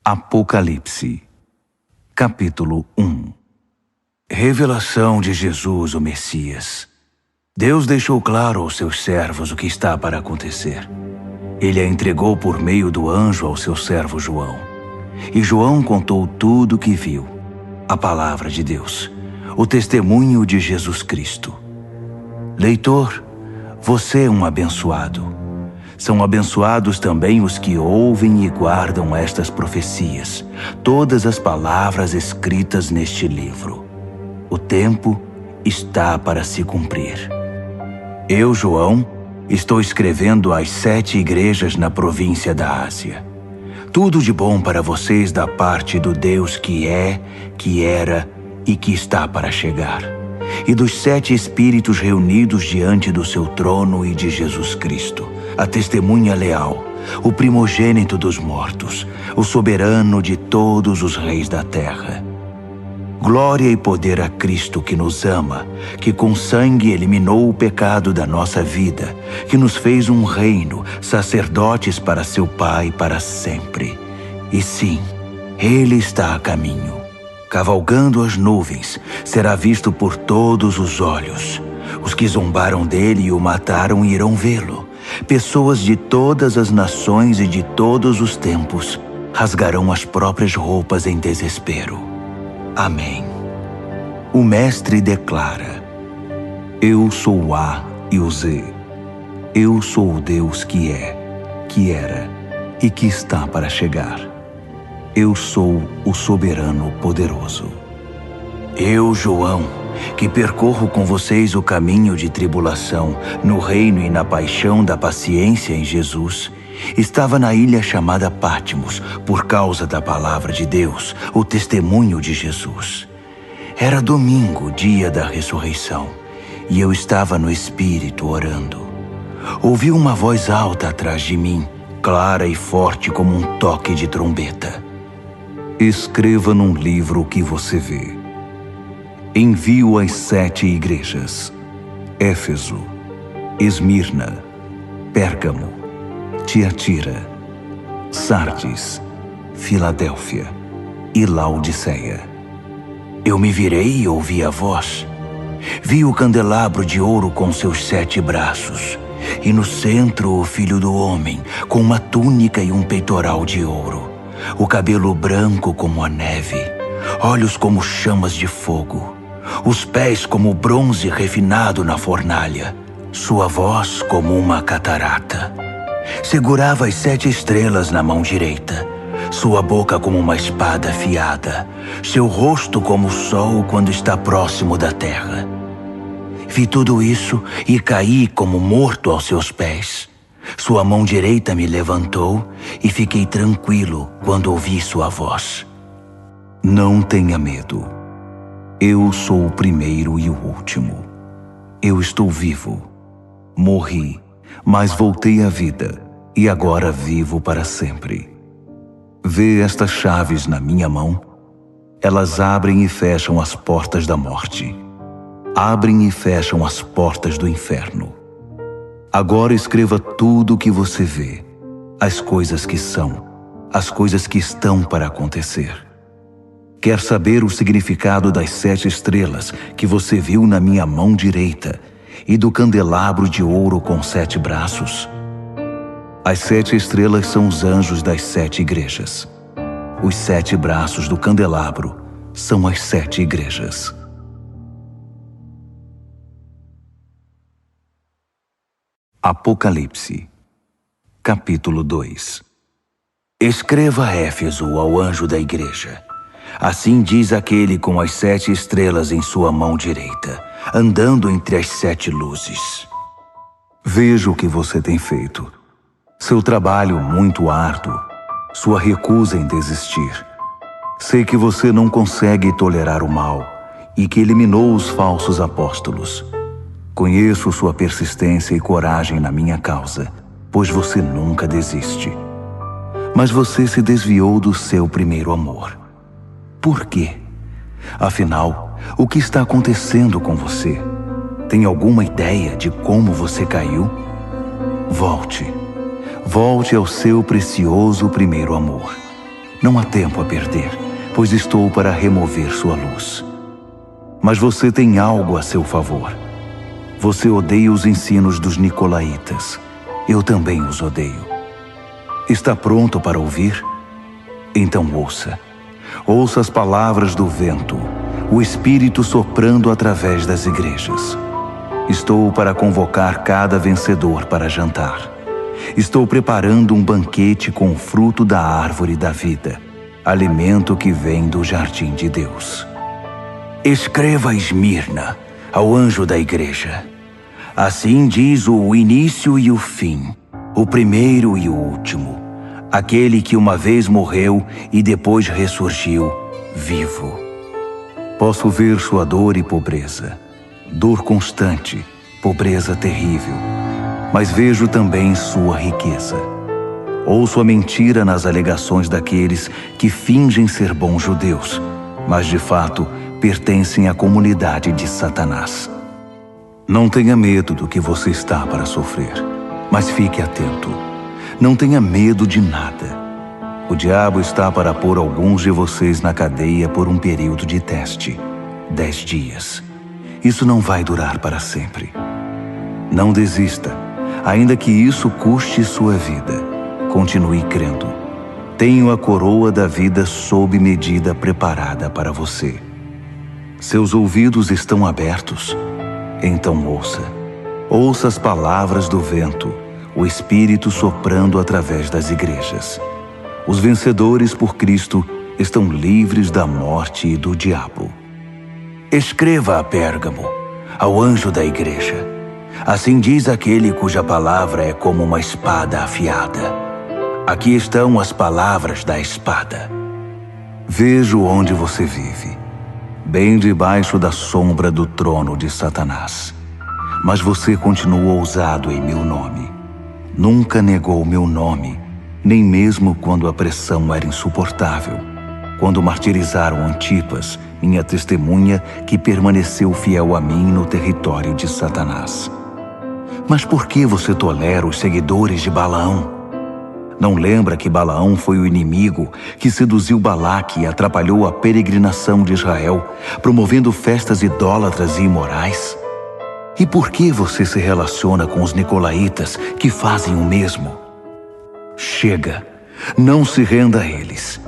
Apocalipse, capítulo 1. Revelação de Jesus, o Messias. Deus deixou claro aos seus servos o que está para acontecer. Ele a entregou por meio do anjo ao seu servo João. E João contou tudo o que viu, a palavra de Deus, o testemunho de Jesus Cristo. Leitor, você é um abençoado. São abençoados também os que ouvem e guardam estas profecias, todas as palavras escritas neste livro. O tempo está para se cumprir. Eu, João, estou escrevendo às 7 igrejas na província da Ásia. Tudo de bom para vocês da parte do Deus que é, que era e que está para chegar, e dos 7 espíritos reunidos diante do seu trono e de Jesus Cristo, a testemunha leal, o primogênito dos mortos, o soberano de todos os reis da terra. Glória e poder a Cristo que nos ama, que com sangue eliminou o pecado da nossa vida, que nos fez um reino, sacerdotes para seu Pai para sempre. E sim, Ele está a caminho. Cavalgando as nuvens, será visto por todos os olhos. Os que zombaram dele e o mataram irão vê-lo. Pessoas de todas as nações e de todos os tempos rasgarão as próprias roupas em desespero. Amém. O Mestre declara: Eu sou o A e o Z. Eu sou o Deus que é, que era e que está para chegar. Eu sou o soberano poderoso. Eu, João, que percorro com vocês o caminho de tribulação, no reino e na paixão da paciência em Jesus, estava na ilha chamada Patmos, por causa da palavra de Deus, o testemunho de Jesus. Era domingo, dia da ressurreição, e eu estava no Espírito orando. Ouvi uma voz alta atrás de mim, clara e forte como um toque de trombeta. Escreva num livro o que você vê. Envio às 7 igrejas: Éfeso, Esmirna, Pérgamo, Tiatira, Sardes, Filadélfia e Laodiceia. Eu me virei e ouvi a voz. Vi o candelabro de ouro com seus 7 braços, e no centro o Filho do Homem, com uma túnica e um peitoral de ouro, o cabelo branco como a neve, olhos como chamas de fogo, os pés como bronze refinado na fornalha, sua voz como uma catarata. Segurava as 7 estrelas na mão direita, sua boca como uma espada afiada, seu rosto como o sol quando está próximo da terra. Vi tudo isso e caí como morto aos seus pés. Sua mão direita me levantou e fiquei tranquilo quando ouvi sua voz. Não tenha medo. Eu sou o primeiro e o último. Eu estou vivo. Morri, mas voltei à vida e agora vivo para sempre. Vê estas chaves na minha mão? Elas abrem e fecham as portas da morte. Abrem e fecham as portas do inferno. Agora escreva tudo o que você vê, as coisas que são, as coisas que estão para acontecer. Quer saber o significado das 7 estrelas que você viu na minha mão direita e do candelabro de ouro com 7 braços? As 7 estrelas são os anjos das 7 igrejas. Os 7 braços do candelabro são as 7 igrejas. Apocalipse, capítulo 2. Escreva a Éfeso, ao anjo da igreja. Assim diz aquele com as 7 estrelas em sua mão direita, andando entre as 7 luzes. Vejo o que você tem feito. Seu trabalho muito árduo, sua recusa em desistir. Sei que você não consegue tolerar o mal e que eliminou os falsos apóstolos. Conheço sua persistência e coragem na minha causa, pois você nunca desiste. Mas você se desviou do seu primeiro amor. Por quê? Afinal, o que está acontecendo com você? Tem alguma ideia de como você caiu? Volte. Volte ao seu precioso primeiro amor. Não há tempo a perder, pois estou para remover sua luz. Mas você tem algo a seu favor. Você odeia os ensinos dos nicolaítas. Eu também os odeio. Está pronto para ouvir? Então ouça. Ouça as palavras do vento, o Espírito soprando através das igrejas. Estou para convocar cada vencedor para jantar. Estou preparando um banquete com o fruto da árvore da vida, alimento que vem do jardim de Deus. Escreva a Esmirna, ao anjo da igreja. Assim diz o início e o fim, o primeiro e o último, aquele que uma vez morreu e depois ressurgiu, vivo. Posso ver sua dor e pobreza, dor constante, pobreza terrível, mas vejo também sua riqueza. Ouço a mentira nas alegações daqueles que fingem ser bons judeus, mas de fato pertencem à comunidade de Satanás. Não tenha medo do que você está para sofrer, mas fique atento. Não tenha medo de nada. O diabo está para pôr alguns de vocês na cadeia por um período de teste, 10 dias. Isso não vai durar para sempre. Não desista, ainda que isso custe sua vida. Continue crendo. Tenho a coroa da vida sob medida preparada para você. Seus ouvidos estão abertos? Então ouça. Ouça as palavras do vento, o Espírito soprando através das igrejas. Os vencedores por Cristo estão livres da morte e do diabo. Escreva a Pérgamo, ao anjo da igreja. Assim diz aquele cuja palavra é como uma espada afiada. Aqui estão as palavras da espada. Vejo onde você vive, bem debaixo da sombra do trono de Satanás. Mas você continua ousado em meu nome. Nunca negou meu nome, nem mesmo quando a pressão era insuportável. Quando martirizaram Antipas, minha testemunha, que permaneceu fiel a mim no território de Satanás. Mas por que você tolera os seguidores de Balaão? Não lembra que Balaão foi o inimigo que seduziu Balaque e atrapalhou a peregrinação de Israel, promovendo festas idólatras e imorais? E por que você se relaciona com os nicolaítas que fazem o mesmo? Chega, não se renda a eles.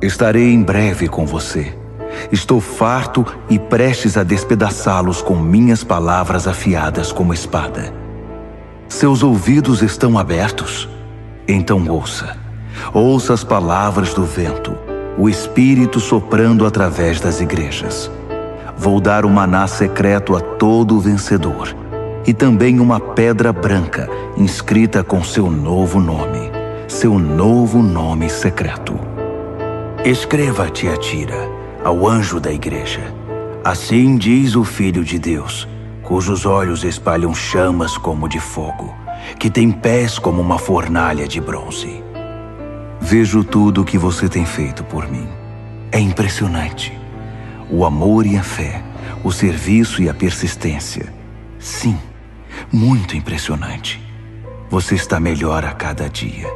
Estarei em breve com você. Estou farto e prestes a despedaçá-los com minhas palavras afiadas como espada. Seus ouvidos estão abertos? Então ouça. Ouça as palavras do vento, o Espírito soprando através das igrejas. Vou dar o maná secreto a todo vencedor, e também uma pedra branca inscrita com seu novo nome secreto. Escreva a Tiatira, ao anjo da igreja. Assim diz o Filho de Deus, cujos olhos espalham chamas como de fogo, que tem pés como uma fornalha de bronze. Vejo tudo o que você tem feito por mim. É impressionante. O amor e a fé, o serviço e a persistência. Sim, muito impressionante. Você está melhor a cada dia.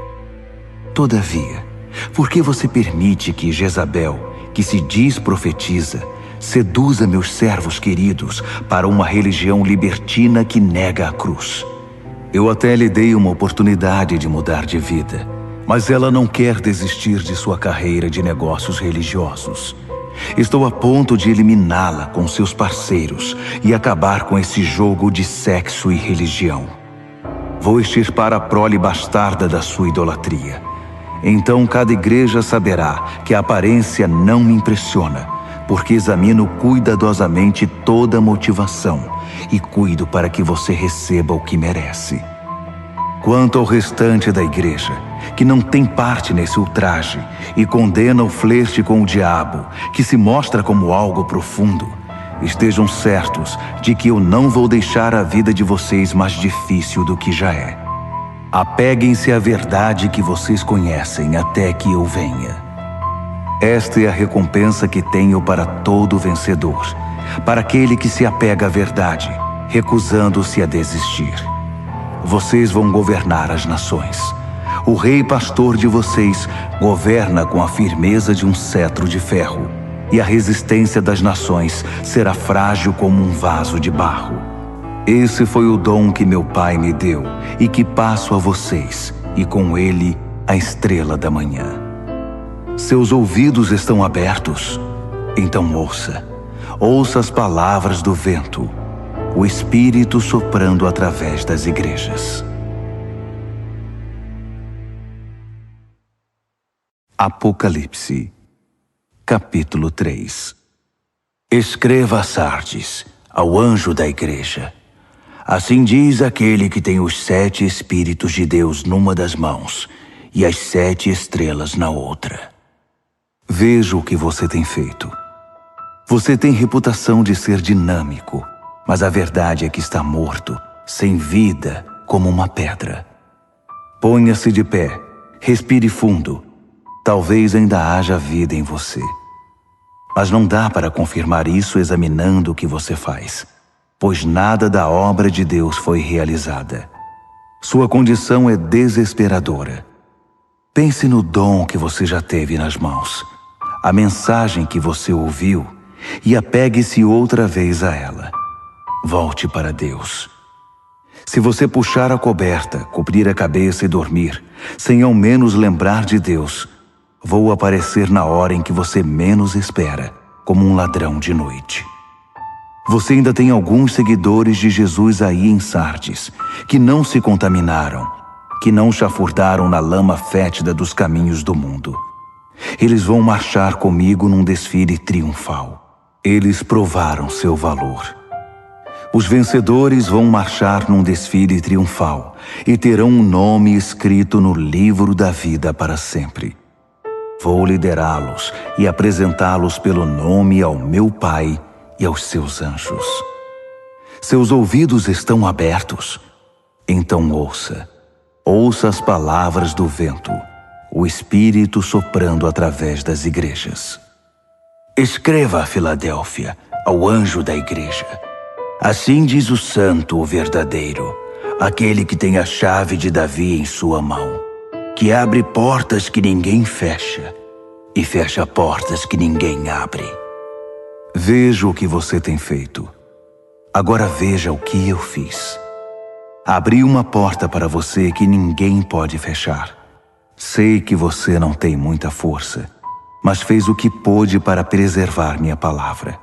Todavia, por que você permite que Jezabel, que se diz profetiza, seduza meus servos queridos para uma religião libertina que nega a cruz? Eu até lhe dei uma oportunidade de mudar de vida, mas ela não quer desistir de sua carreira de negócios religiosos. Estou a ponto de eliminá-la com seus parceiros e acabar com esse jogo de sexo e religião. Vou extirpar a prole bastarda da sua idolatria. Então cada igreja saberá que a aparência não me impressiona, porque examino cuidadosamente toda a motivação e cuido para que você receba o que merece. Quanto ao restante da igreja, que não tem parte nesse ultraje e condena o flerte com o diabo, que se mostra como algo profundo, estejam certos de que eu não vou deixar a vida de vocês mais difícil do que já é. Apeguem-se à verdade que vocês conhecem até que eu venha. Esta é a recompensa que tenho para todo vencedor, para aquele que se apega à verdade, recusando-se a desistir. Vocês vão governar as nações. O rei pastor de vocês governa com a firmeza de um cetro de ferro, e a resistência das nações será frágil como um vaso de barro. Esse foi o dom que meu pai me deu e que passo a vocês, e com ele a estrela da manhã. Seus ouvidos estão abertos? Então ouça. Ouça as palavras do vento, o Espírito soprando através das igrejas. Apocalipse, capítulo 3. Escreva a Sardes, ao anjo da igreja. Assim diz aquele que tem os 7 Espíritos de Deus numa das mãos e as 7 estrelas na outra. Veja o que você tem feito. Você tem reputação de ser dinâmico, mas a verdade é que está morto, sem vida, como uma pedra. Ponha-se de pé, respire fundo. Talvez ainda haja vida em você. Mas não dá para confirmar isso examinando o que você faz, pois nada da obra de Deus foi realizada. Sua condição é desesperadora. Pense no dom que você já teve nas mãos, a mensagem que você ouviu, e apegue-se outra vez a ela. Volte para Deus. Se você puxar a coberta, cobrir a cabeça e dormir, sem ao menos lembrar de Deus, vou aparecer na hora em que você menos espera, como um ladrão de noite. Você ainda tem alguns seguidores de Jesus aí em Sardes, que não se contaminaram, que não chafurdaram na lama fétida dos caminhos do mundo. Eles vão marchar comigo num desfile triunfal. Eles provaram seu valor. Os vencedores vão marchar num desfile triunfal e terão um nome escrito no livro da vida para sempre. Vou liderá-los e apresentá-los pelo nome ao meu Pai e aos seus anjos. Seus ouvidos estão abertos? Então ouça. Ouça as palavras do vento, o Espírito soprando através das igrejas. Escreva a Filadélfia, ao anjo da igreja. Assim diz o santo, o verdadeiro, aquele que tem a chave de Davi em sua mão, que abre portas que ninguém fecha e fecha portas que ninguém abre. Veja o que você tem feito. Agora veja o que eu fiz. Abri uma porta para você que ninguém pode fechar. Sei que você não tem muita força, mas fez o que pôde para preservar minha palavra.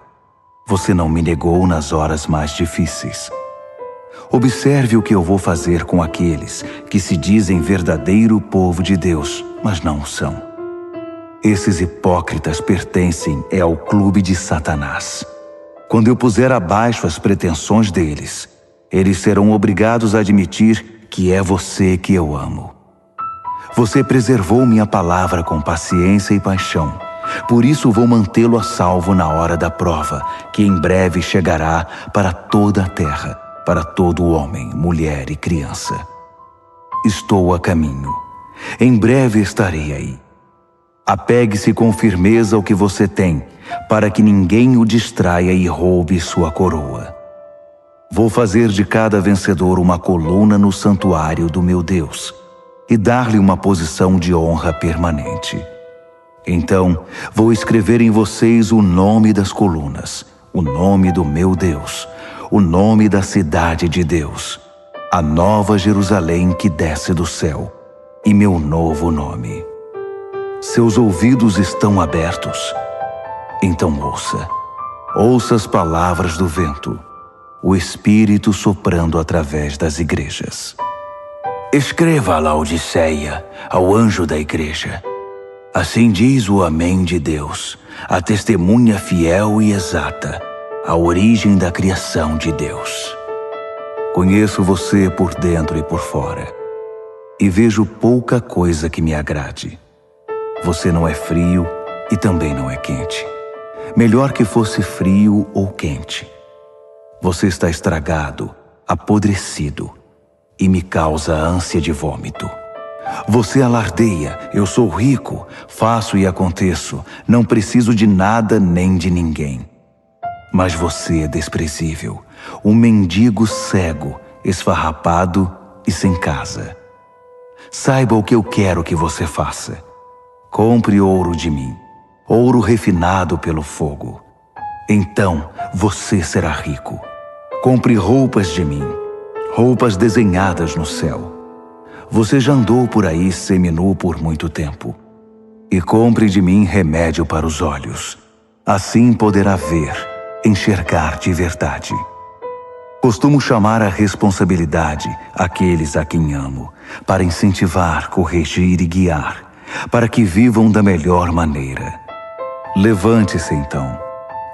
Você não me negou nas horas mais difíceis. Observe o que eu vou fazer com aqueles que se dizem verdadeiro povo de Deus, mas não o são. Esses hipócritas pertencem ao clube de Satanás. Quando eu puser abaixo as pretensões deles, eles serão obrigados a admitir que é você que eu amo. Você preservou minha palavra com paciência e paixão. Por isso vou mantê-lo a salvo na hora da prova, que em breve chegará para toda a terra, para todo homem, mulher e criança. Estou a caminho. Em breve estarei aí. Apegue-se com firmeza ao que você tem, para que ninguém o distraia e roube sua coroa. Vou fazer de cada vencedor uma coluna no santuário do meu Deus e dar-lhe uma posição de honra permanente. Então, vou escrever em vocês o nome das colunas, o nome do meu Deus, o nome da cidade de Deus, a nova Jerusalém que desce do céu, e meu novo nome. Seus ouvidos estão abertos? Então ouça. Ouça as palavras do vento, o Espírito soprando através das igrejas. Escreva a Laodiceia, ao anjo da igreja. Assim diz o Amém de Deus, a testemunha fiel e exata, a origem da criação de Deus. Conheço você por dentro e por fora, e vejo pouca coisa que me agrade. Você não é frio e também não é quente. Melhor que fosse frio ou quente. Você está estragado, apodrecido, e me causa ânsia de vômito. Você alardeia, eu sou rico, faço e aconteço, não preciso de nada nem de ninguém. Mas você é desprezível, um mendigo cego, esfarrapado e sem casa. Saiba o que eu quero que você faça. Compre ouro de mim, ouro refinado pelo fogo. Então você será rico. Compre roupas de mim, roupas desenhadas no céu. Você já andou por aí seminu por muito tempo. E compre de mim remédio para os olhos. Assim poderá ver, enxergar de verdade. Costumo chamar à responsabilidade aqueles a quem amo, para incentivar, corrigir e guiar, para que vivam da melhor maneira. Levante-se então,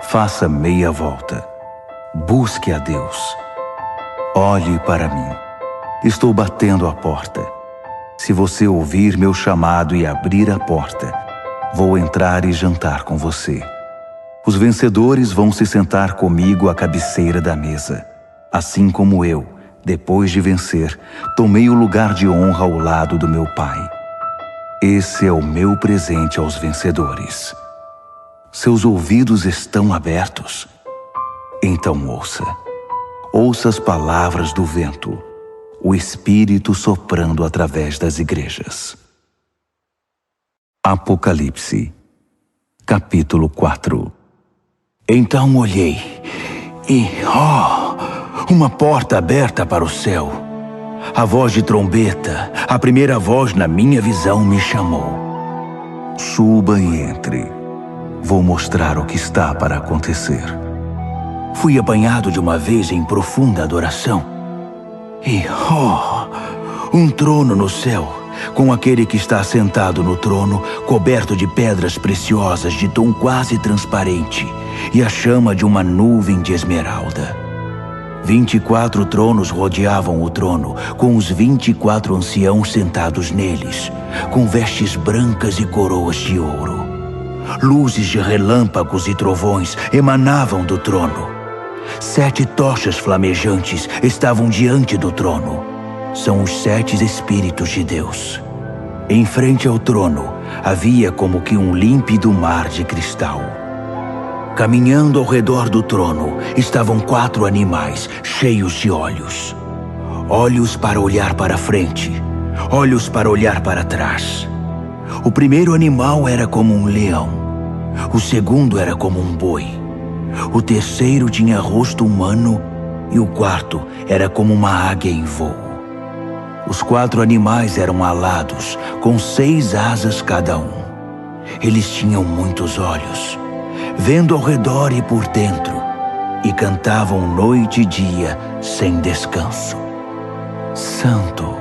faça meia volta, busque a Deus. Olhe para mim, estou batendo a porta. Se você ouvir meu chamado e abrir a porta, vou entrar e jantar com você. Os vencedores vão se sentar comigo à cabeceira da mesa, assim como eu, depois de vencer, tomei o lugar de honra ao lado do meu Pai. Esse é o meu presente aos vencedores. Seus ouvidos estão abertos? Então ouça. Ouça as palavras do vento, o Espírito soprando através das igrejas. Apocalipse, capítulo 4. Então olhei e, uma porta aberta para o céu. A voz de trombeta, a primeira voz na minha visão me chamou. Suba e entre. Vou mostrar o que está para acontecer. Fui apanhado de uma vez em profunda adoração. E, um trono no céu, com aquele que está sentado no trono, coberto de pedras preciosas de tom quase transparente, e a chama de uma nuvem de esmeralda. 24 tronos rodeavam o trono, com os 24 anciãos sentados neles, com vestes brancas e coroas de ouro. Luzes de relâmpagos e trovões emanavam do trono. 7 tochas flamejantes estavam diante do trono. São os 7 Espíritos de Deus. Em frente ao trono havia como que um límpido mar de cristal. Caminhando ao redor do trono estavam 4 animais cheios de olhos. Olhos para olhar para frente, olhos para olhar para trás. O primeiro animal era como um leão. O segundo era como um boi. O terceiro tinha rosto humano e o quarto era como uma águia em voo. Os 4 animais eram alados, com 6 asas cada um. Eles tinham muitos olhos, vendo ao redor e por dentro, e cantavam noite e dia sem descanso. Santo,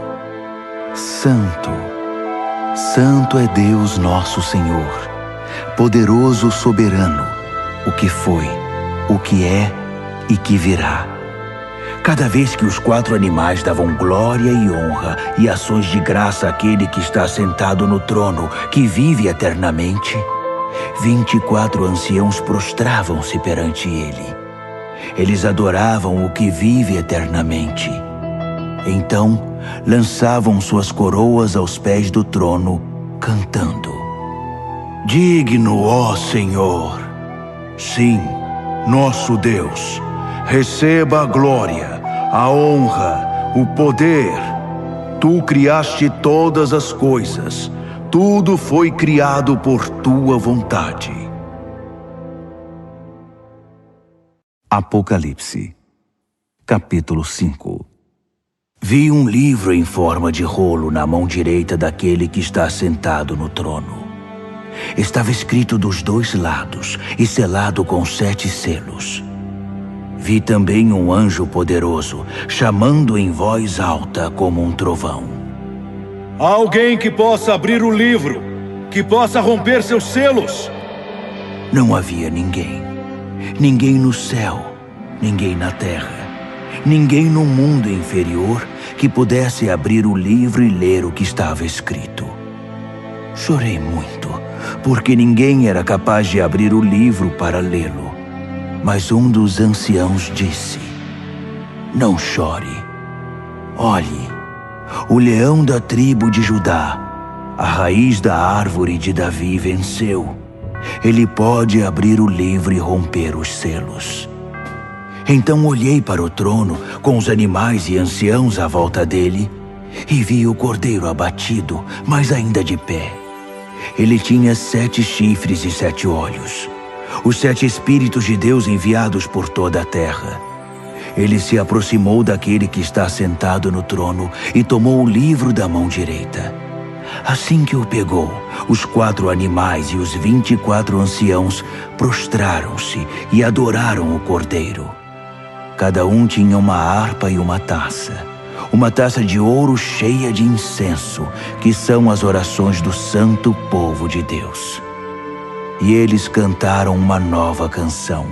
Santo, Santo é Deus nosso Senhor, poderoso soberano, o que foi, o que é e que virá. Cada vez que os 4 animais davam glória e honra e ações de graça àquele que está sentado no trono, que vive eternamente, 24 anciãos prostravam-se perante ele. Eles adoravam o que vive eternamente. Então, lançavam suas coroas aos pés do trono, cantando: Digno, ó Senhor! Sim, nosso Deus, receba a glória, a honra, o poder. Tu criaste todas as coisas. Tudo foi criado por tua vontade. Apocalipse, capítulo 5. Vi um livro em forma de rolo na mão direita daquele que está sentado no trono. Estava escrito dos 2 lados e selado com 7 selos. Vi também um anjo poderoso, chamando em voz alta como um trovão. Há alguém que possa abrir o livro, que possa romper seus selos? Não havia ninguém. Ninguém no céu, ninguém na terra, ninguém no mundo inferior que pudesse abrir o livro e ler o que estava escrito. Chorei muito, porque ninguém era capaz de abrir o livro para lê-lo. Mas um dos anciãos disse: Não chore. Olhe, o leão da tribo de Judá, a raiz da árvore de Davi, venceu. Ele pode abrir o livro e romper os selos. Então olhei para o trono, com os animais e anciãos à volta dele, e vi o cordeiro abatido, mas ainda de pé. Ele tinha 7 chifres e 7 olhos, os 7 Espíritos de Deus enviados por toda a terra. Ele se aproximou daquele que está sentado no trono e tomou o livro da mão direita. Assim que o pegou, os 4 animais e os 24 anciãos prostraram-se e adoraram o cordeiro. Cada um tinha uma harpa e uma taça de ouro cheia de incenso, que são as orações do santo povo de Deus. E eles cantaram uma nova canção.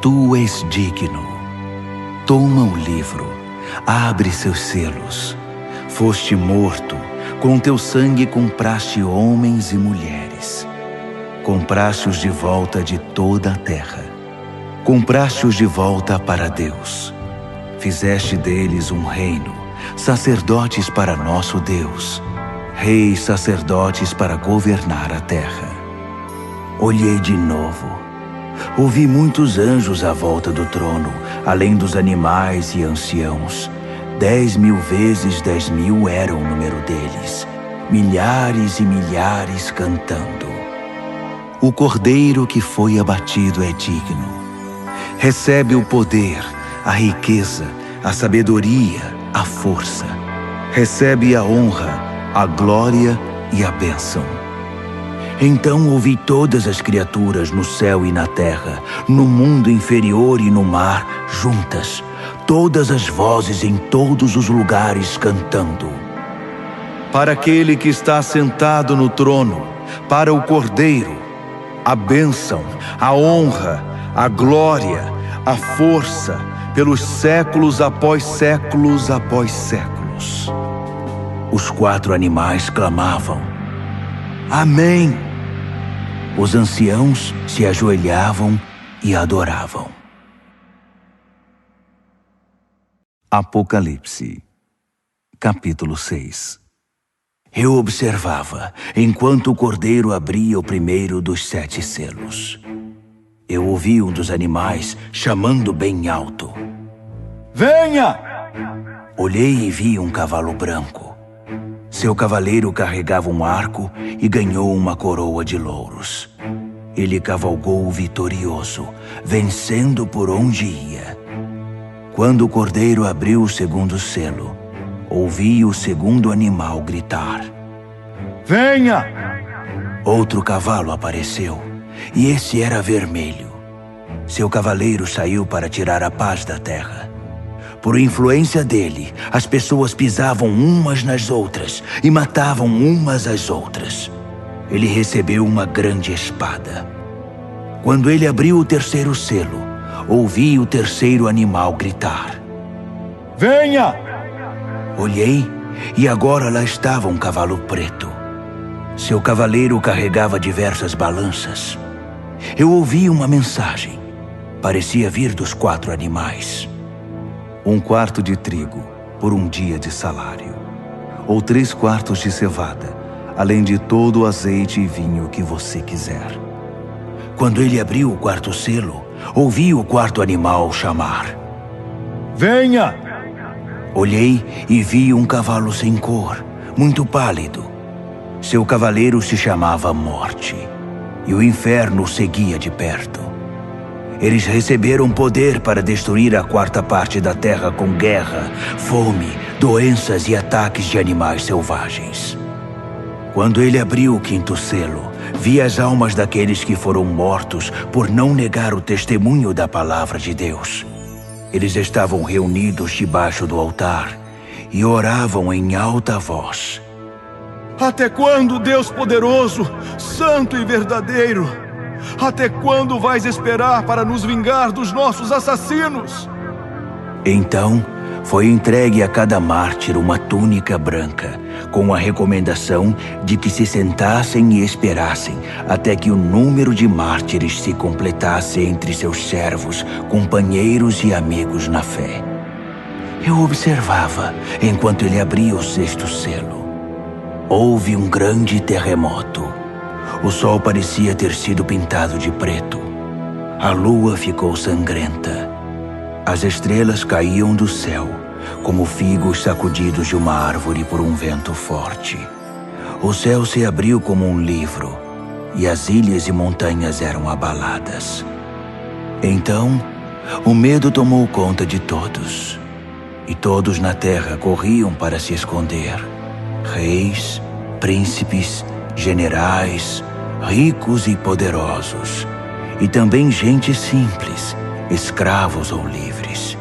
Tu és digno. Toma o livro, abre seus selos. Foste morto, com teu sangue compraste homens e mulheres. Compraste-os de volta de toda a terra. Compraste-os de volta para Deus. Fizeste deles um reino, sacerdotes para nosso Deus, reis sacerdotes para governar a terra. Olhei de novo. Ouvi muitos anjos à volta do trono, além dos animais e anciãos. 10.000 vezes 10.000 era o número deles, milhares e milhares cantando. O cordeiro que foi abatido é digno. Recebe o poder, a riqueza, a sabedoria, a força. Recebe a honra, a glória e a bênção. Então ouvi todas as criaturas no céu e na terra, no mundo inferior e no mar, juntas, todas as vozes em todos os lugares cantando. Para aquele que está sentado no trono, para o Cordeiro, a bênção, a honra, a glória, a força, pelos séculos após séculos após séculos. Os 4 animais clamavam: Amém! Os anciãos se ajoelhavam e adoravam. Apocalipse, capítulo 6. Eu observava, enquanto o cordeiro abria o primeiro dos 7 selos. Eu ouvi um dos animais chamando bem alto: Venha! Olhei e vi um cavalo branco. Seu cavaleiro carregava um arco e ganhou uma coroa de louros. Ele cavalgou vitorioso, vencendo por onde ia. Quando o cordeiro abriu o segundo selo, ouvi o segundo animal gritar: Venha! Outro cavalo apareceu, e esse era vermelho. Seu cavaleiro saiu para tirar a paz da terra. Por influência dele, as pessoas pisavam umas nas outras e matavam umas às outras. Ele recebeu uma grande espada. Quando ele abriu o terceiro selo, ouvi o terceiro animal gritar: Venha! Olhei e agora lá estava um cavalo preto. Seu cavaleiro carregava diversas balanças. Eu ouvi uma mensagem. Parecia vir dos 4 animais. 1 quarto de trigo por um dia de salário, ou 3 quartos de cevada, além de todo o azeite e vinho que você quiser. Quando ele abriu o 4º selo, ouvi o 4º animal chamar: Venha! Olhei e vi um cavalo sem cor, muito pálido. Seu cavaleiro se chamava Morte, e o inferno o seguia de perto. Eles receberam poder para destruir a 4ª parte da terra com guerra, fome, doenças e ataques de animais selvagens. Quando ele abriu o 5º selo, vi as almas daqueles que foram mortos por não negar o testemunho da palavra de Deus. Eles estavam reunidos debaixo do altar e oravam em alta voz: Até quando, Deus poderoso, santo e verdadeiro? Até quando vais esperar para nos vingar dos nossos assassinos? Então, foi entregue a cada mártir uma túnica branca, com a recomendação de que se sentassem e esperassem até que o número de mártires se completasse entre seus servos, companheiros e amigos na fé. Eu observava enquanto ele abria o 6º selo. Houve um grande terremoto. O sol parecia ter sido pintado de preto. A lua ficou sangrenta. As estrelas caíam do céu, como figos sacudidos de uma árvore por um vento forte. O céu se abriu como um livro, e as ilhas e montanhas eram abaladas. Então, o medo tomou conta de todos, e todos na terra corriam para se esconder. Reis, príncipes, generais, ricos e poderosos, e também gente simples, escravos ou livres.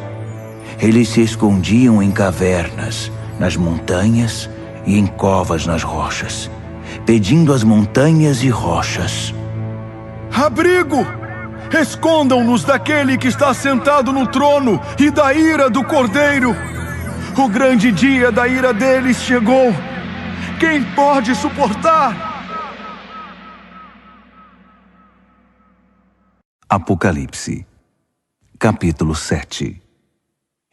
Eles se escondiam em cavernas, nas montanhas e em covas nas rochas, pedindo às montanhas e rochas: abrigo! Escondam-nos daquele que está sentado no trono e da ira do Cordeiro. O grande dia da ira deles chegou. Quem pode suportar? Apocalipse, capítulo 7.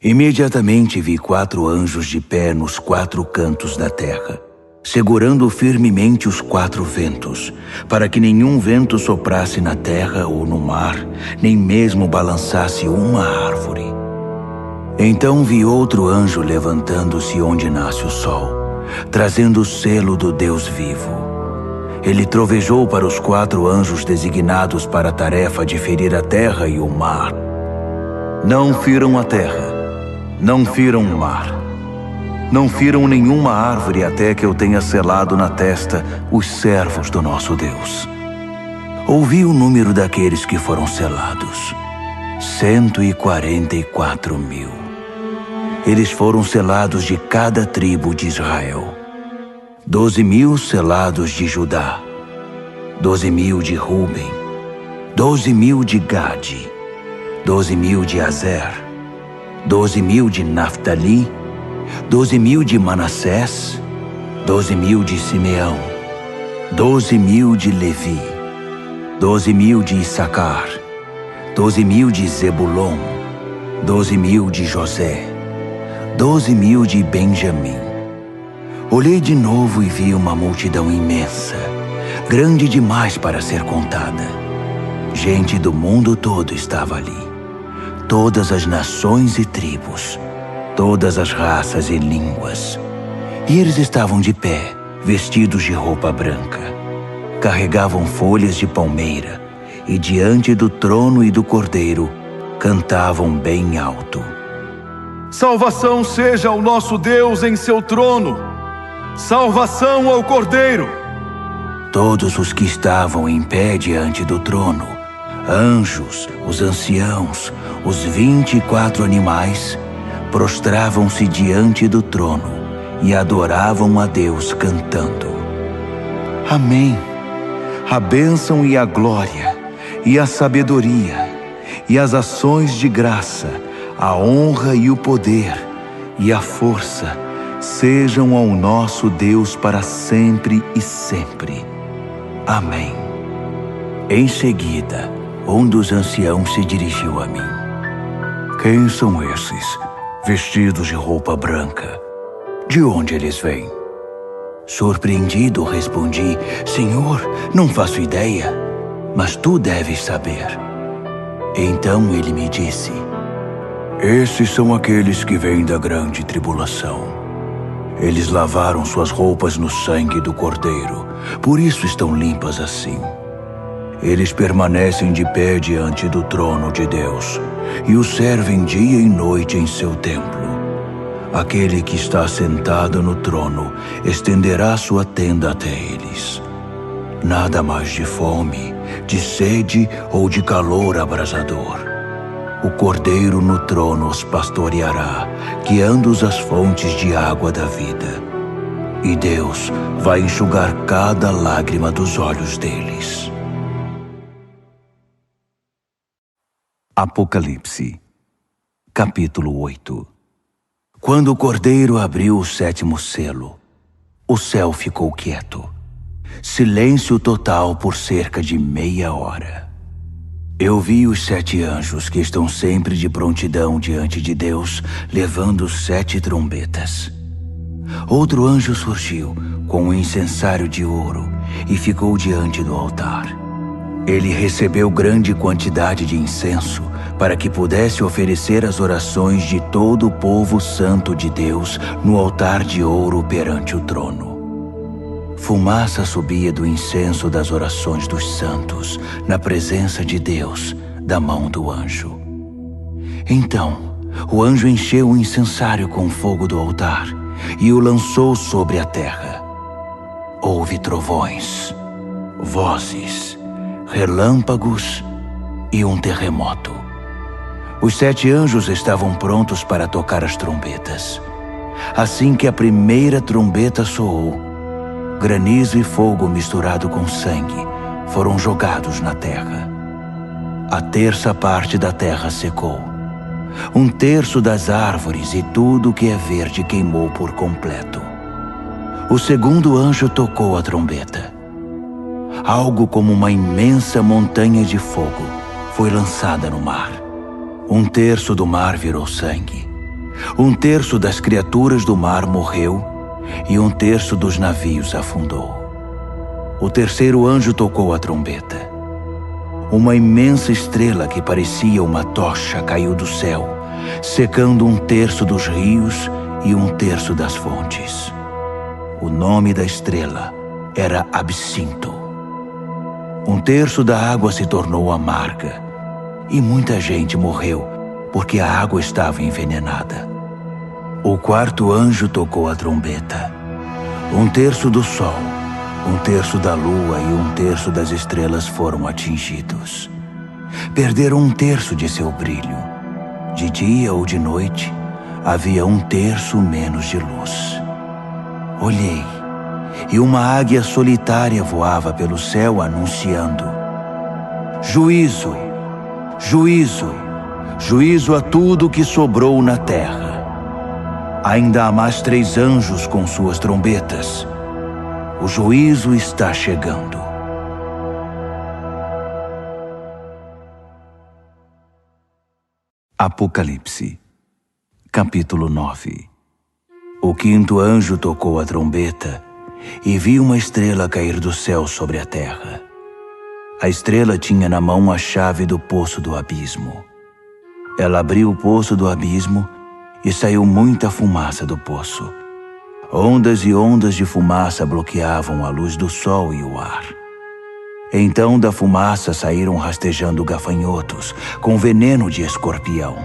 Imediatamente vi 4 anjos de pé nos 4 cantos da terra, segurando firmemente os 4 ventos, para que nenhum vento soprasse na terra ou no mar, nem mesmo balançasse uma árvore. Então vi outro anjo levantando-se onde nasce o sol, trazendo o selo do Deus vivo. Ele trovejou para os 4 anjos designados para a tarefa de ferir a terra e o mar. Não firam a terra, não firam o mar, não firam nenhuma árvore até que eu tenha selado na testa os servos do nosso Deus. Ouvi o número daqueles que foram selados: 144.000. Eles foram selados de cada tribo de Israel. 12.000 selados de Judá, 12.000 de Ruben, 12.000 de Gade, 12.000 de Azer, 12.000 de Naftali, 12.000 de Manassés, 12.000 de Simeão, 12.000 de Levi, 12.000 de Issacar, 12.000 de Zebulon, 12.000 de José, 12.000 de Benjamim. Olhei de novo e vi uma multidão imensa, grande demais para ser contada. Gente do mundo todo estava ali. Todas as nações e tribos, todas as raças e línguas. E eles estavam de pé, vestidos de roupa branca. Carregavam folhas de palmeira e diante do trono e do Cordeiro cantavam bem alto: salvação seja ao nosso Deus em seu trono. Salvação ao Cordeiro! Todos os que estavam em pé diante do trono, anjos, os anciãos, os 24 animais, prostravam-se diante do trono e adoravam a Deus cantando: Amém! A bênção e a glória, e a sabedoria, e as ações de graça, a honra e o poder, e a força, sejam ao nosso Deus para sempre e sempre. Amém. Em seguida, um dos anciãos se dirigiu a mim: quem são esses, vestidos de roupa branca? De onde eles vêm? Surpreendido, respondi: Senhor, não faço ideia, mas tu deves saber. Então ele me disse: esses são aqueles que vêm da grande tribulação. Eles lavaram suas roupas no sangue do Cordeiro, por isso estão limpas assim. Eles permanecem de pé diante do trono de Deus e o servem dia e noite em seu templo. Aquele que está sentado no trono estenderá sua tenda até eles. Nada mais de fome, de sede ou de calor abrasador. O Cordeiro no trono os pastoreará, guiando-os às fontes de água da vida. E Deus vai enxugar cada lágrima dos olhos deles. Apocalipse, capítulo 8. Quando o Cordeiro abriu o 7º selo, o céu ficou quieto. Silêncio total por cerca de meia hora. Eu vi os 7 anjos que estão sempre de prontidão diante de Deus, levando 7 trombetas. Outro anjo surgiu com um incensário de ouro e ficou diante do altar. Ele recebeu grande quantidade de incenso para que pudesse oferecer as orações de todo o povo santo de Deus no altar de ouro perante o trono. Fumaça subia do incenso das orações dos santos na presença de Deus, da mão do anjo. Então, o anjo encheu o incensário com fogo do altar e o lançou sobre a terra. Houve trovões, vozes, relâmpagos e um terremoto. Os 7 anjos estavam prontos para tocar as trombetas. Assim que a primeira trombeta soou, granizo e fogo misturado com sangue foram jogados na terra. A terça parte da terra secou. 1/3 das árvores e tudo que é verde queimou por completo. O segundo anjo tocou a trombeta. Algo como uma imensa montanha de fogo foi lançada no mar. 1/3 do mar virou sangue. 1/3 das criaturas do mar morreu e 1/3 dos navios afundou. O terceiro anjo tocou a trombeta. Uma imensa estrela que parecia uma tocha caiu do céu, secando 1/3 dos rios e 1/3 das fontes. O nome da estrela era Absinto. 1/3 da água se tornou amarga e muita gente morreu porque a água estava envenenada. O quarto anjo tocou a trombeta. 1/3 do sol, 1/3 da lua e 1/3 das estrelas foram atingidos. Perderam 1/3 de seu brilho. De dia ou de noite, havia 1/3 menos de luz. Olhei, e uma águia solitária voava pelo céu anunciando: Juízo, juízo, juízo a tudo que sobrou na terra. Ainda há mais 3 anjos com suas trombetas. O juízo está chegando. Apocalipse, capítulo 9. O quinto anjo tocou a trombeta e vi uma estrela cair do céu sobre a terra. A estrela tinha na mão a chave do poço do abismo. Ela abriu o poço do abismo e saiu muita fumaça do poço. Ondas e ondas de fumaça bloqueavam a luz do sol e o ar. Então da fumaça saíram rastejando gafanhotos com veneno de escorpião.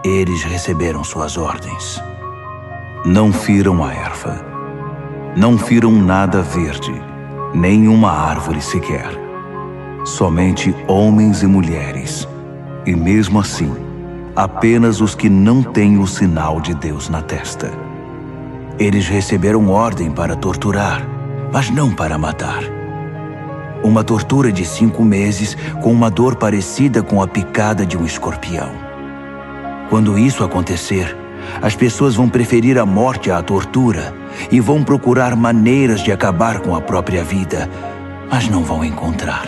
Eles receberam suas ordens. Não firam a erva, não firam nada verde, nem uma árvore sequer. Somente homens e mulheres, e mesmo assim, apenas os que não têm o sinal de Deus na testa. Eles receberam ordem para torturar, mas não para matar. Uma tortura de 5 meses com uma dor parecida com a picada de um escorpião. Quando isso acontecer, as pessoas vão preferir a morte à tortura e vão procurar maneiras de acabar com a própria vida, mas não vão encontrar.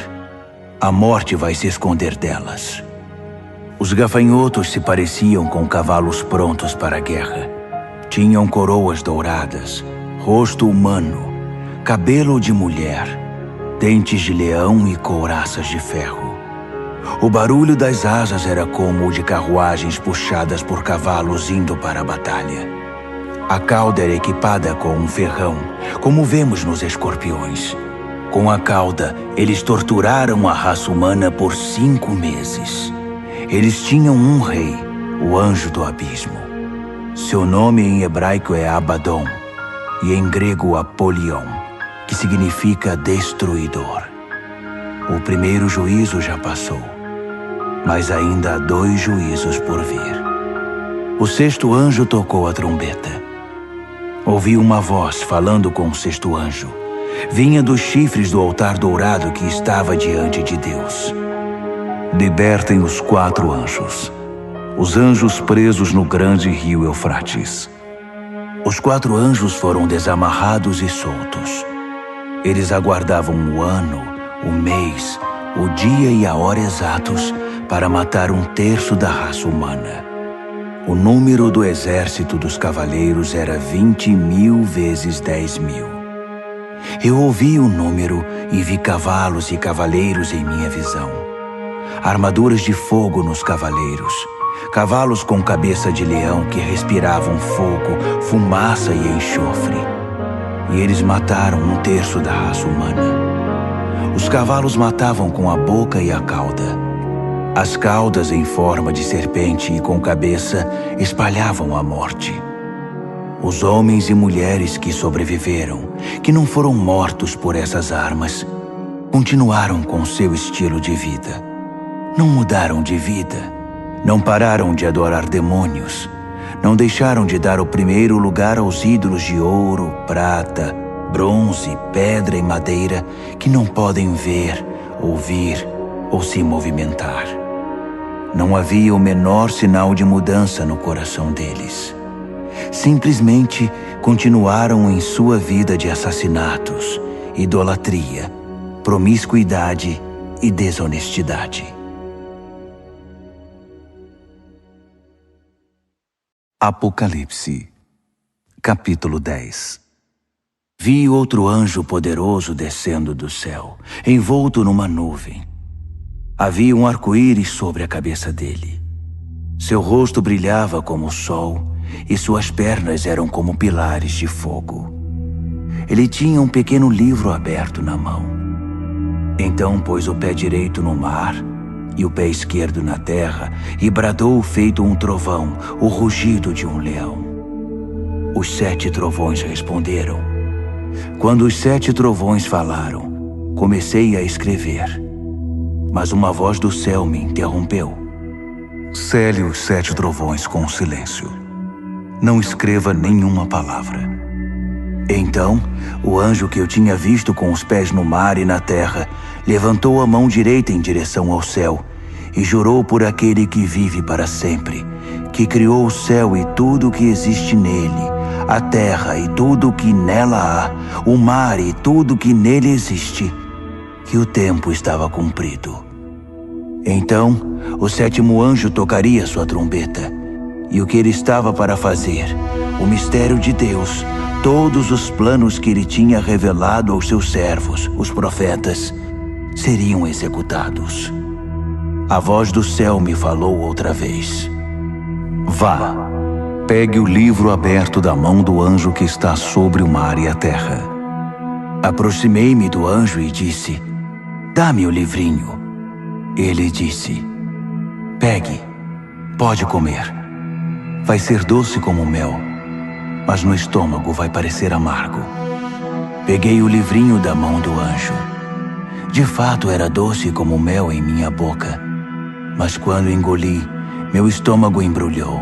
A morte vai se esconder delas. Os gafanhotos se pareciam com cavalos prontos para a guerra. Tinham coroas douradas, rosto humano, cabelo de mulher, dentes de leão e couraças de ferro. O barulho das asas era como o de carruagens puxadas por cavalos indo para a batalha. A cauda era equipada com um ferrão, como vemos nos escorpiões. Com a cauda, eles torturaram a raça humana por 5 meses. Eles tinham um rei, o anjo do abismo. Seu nome em hebraico é Abaddon e em grego Apolion, que significa destruidor. O primeiro juízo já passou, mas ainda há 2 juízos por vir. O sexto anjo tocou a trombeta. Ouvi uma voz falando com o sexto anjo. Vinha dos chifres do altar dourado que estava diante de Deus. Libertem os 4 anjos, os anjos presos no grande rio Eufrates. Os 4 anjos foram desamarrados e soltos. Eles aguardavam o ano, o mês, o dia e a hora exatos para matar 1/3 da raça humana. O número do exército dos cavaleiros era 20.000 vezes 10.000. Eu ouvi o número e vi cavalos e cavaleiros em minha visão. Armaduras de fogo nos cavaleiros, cavalos com cabeça de leão que respiravam fogo, fumaça e enxofre. E eles mataram 1/3 da raça humana. Os cavalos matavam com a boca e a cauda. As caudas em forma de serpente e com cabeça espalhavam a morte. Os homens e mulheres que sobreviveram, que não foram mortos por essas armas, continuaram com seu estilo de vida. Não mudaram de vida, não pararam de adorar demônios, não deixaram de dar o primeiro lugar aos ídolos de ouro, prata, bronze, pedra e madeira que não podem ver, ouvir ou se movimentar. Não havia o menor sinal de mudança no coração deles. Simplesmente continuaram em sua vida de assassinatos, idolatria, promiscuidade e desonestidade. Apocalipse, capítulo 10. Vi outro anjo poderoso descendo do céu, envolto numa nuvem. Havia um arco-íris sobre a cabeça dele. Seu rosto brilhava como o sol e suas pernas eram como pilares de fogo. Ele tinha um pequeno livro aberto na mão. Então pôs o pé direito no mar e o pé esquerdo na terra e bradou feito um trovão, o rugido de um leão. Os 7 trovões responderam. Quando os 7 trovões falaram, comecei a escrever. Mas uma voz do céu me interrompeu. Cele os 7 trovões com silêncio. Não escreva nenhuma palavra. Então, o anjo que eu tinha visto com os pés no mar e na terra, levantou a mão direita em direção ao céu e jurou por aquele que vive para sempre, que criou o céu e tudo o que existe nele, a terra e tudo o que nela há, o mar e tudo o que nele existe, que o tempo estava cumprido. Então, o 7º anjo tocaria sua trombeta, e o que ele estava para fazer, o mistério de Deus, todos os planos que ele tinha revelado aos seus servos, os profetas, seriam executados. A voz do céu me falou outra vez. Vá, pegue o livro aberto da mão do anjo que está sobre o mar e a terra. Aproximei-me do anjo e disse, dá-me o livrinho. Ele disse, pegue, pode comer. Vai ser doce como mel, mas no estômago vai parecer amargo. Peguei o livrinho da mão do anjo. De fato era doce como mel em minha boca, mas quando engoli, meu estômago embrulhou.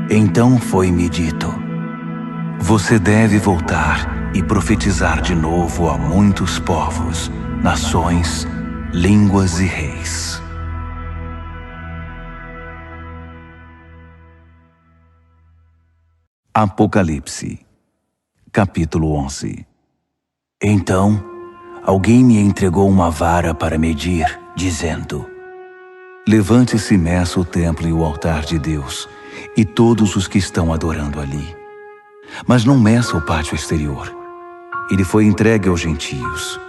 Então foi-me dito, você deve voltar e profetizar de novo a muitos povos, nações, línguas e reis. Apocalipse, capítulo 11. Então, alguém me entregou uma vara para medir, dizendo, levante-se e meça o templo e o altar de Deus, e todos os que estão adorando ali. Mas não meça o pátio exterior. Ele foi entregue aos gentios.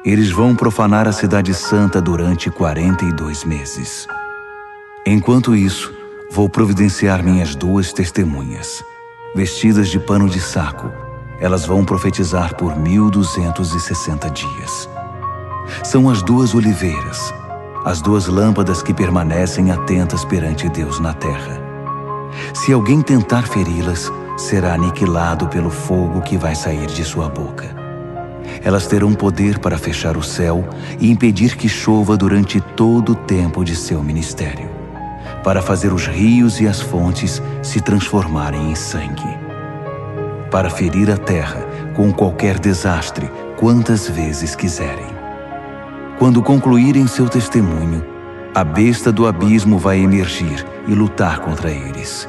Eles vão profanar a cidade santa durante 42 meses. Enquanto isso, vou providenciar minhas 2 testemunhas. Vestidas de pano de saco, elas vão profetizar por 1260 dias. São as 2 oliveiras, as 2 lâmpadas que permanecem atentas perante Deus na terra. Se alguém tentar feri-las, será aniquilado pelo fogo que vai sair de sua boca. Elas terão poder para fechar o céu e impedir que chova durante todo o tempo de seu ministério, para fazer os rios e as fontes se transformarem em sangue, para ferir a terra com qualquer desastre quantas vezes quiserem. Quando concluírem seu testemunho, a besta do abismo vai emergir e lutar contra eles.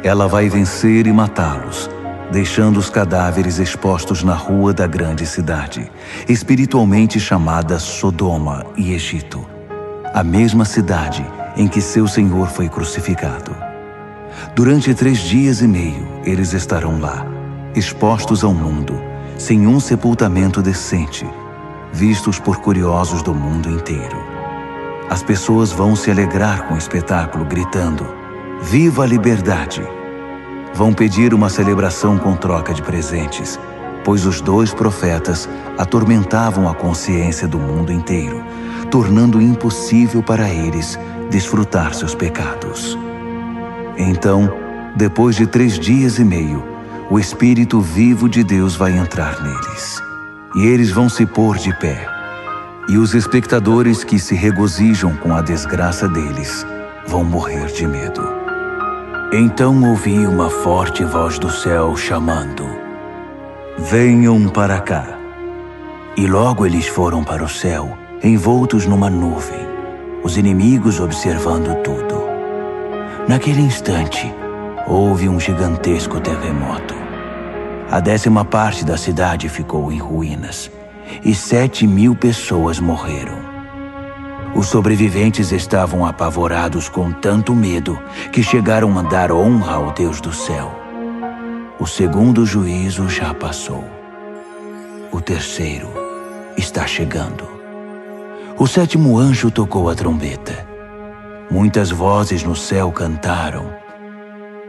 Ela vai vencer e matá-los, deixando os cadáveres expostos na rua da grande cidade, espiritualmente chamada Sodoma e Egito, a mesma cidade em que seu Senhor foi crucificado. Durante 3 dias e meio, eles estarão lá, expostos ao mundo, sem um sepultamento decente, vistos por curiosos do mundo inteiro. As pessoas vão se alegrar com o espetáculo, gritando: "Viva a liberdade!" Vão pedir uma celebração com troca de presentes, pois os 2 profetas atormentavam a consciência do mundo inteiro, tornando impossível para eles desfrutar seus pecados. Então, depois de 3 dias e meio, o Espírito vivo de Deus vai entrar neles, e eles vão se pôr de pé. E os espectadores que se regozijam com a desgraça deles vão morrer de medo. Então ouvi uma forte voz do céu chamando: "Venham para cá." E logo eles foram para o céu, envoltos numa nuvem, os inimigos observando tudo. Naquele instante, houve um gigantesco terremoto. A 10ª parte da cidade ficou em ruínas, e 7.000 pessoas morreram. Os sobreviventes estavam apavorados com tanto medo que chegaram a dar honra ao Deus do céu. O 2º juízo já passou. O 3º está chegando. O 7º anjo tocou a trombeta. Muitas vozes no céu cantaram: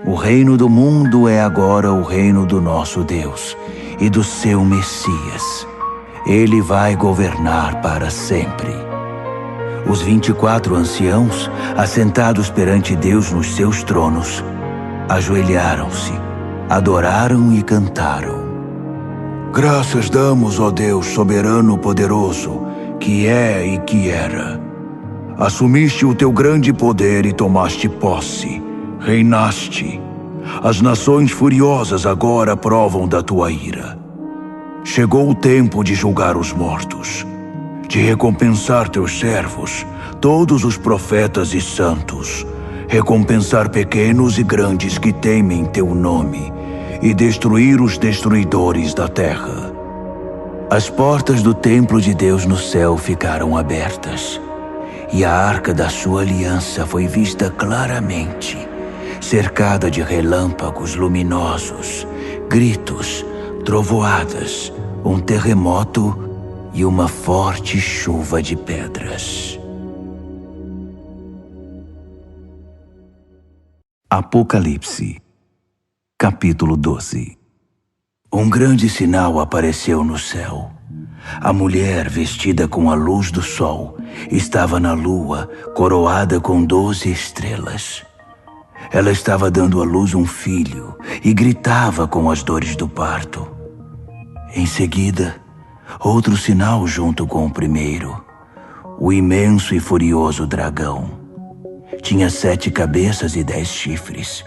"O reino do mundo é agora o reino do nosso Deus e do seu Messias. Ele vai governar para sempre." Os 24 anciãos, assentados perante Deus nos seus tronos, ajoelharam-se, adoraram e cantaram: "Graças damos, ó Deus soberano poderoso, que é e que era. Assumiste o teu grande poder e tomaste posse, reinaste. As nações furiosas agora provam da tua ira. Chegou o tempo de julgar os mortos, de recompensar teus servos, todos os profetas e santos, recompensar pequenos e grandes que temem teu nome, e destruir os destruidores da terra." As portas do templo de Deus no céu ficaram abertas, e a arca da sua aliança foi vista claramente, cercada de relâmpagos luminosos, gritos, trovoadas, um terremoto e uma forte chuva de pedras. Apocalipse, capítulo 12. Um grande sinal apareceu no céu. A mulher, vestida com a luz do sol, estava na lua, coroada com 12 estrelas. Ela estava dando à luz um filho e gritava com as dores do parto. Em seguida, outro sinal junto com o primeiro: o imenso e furioso dragão. Tinha 7 cabeças e 10 chifres,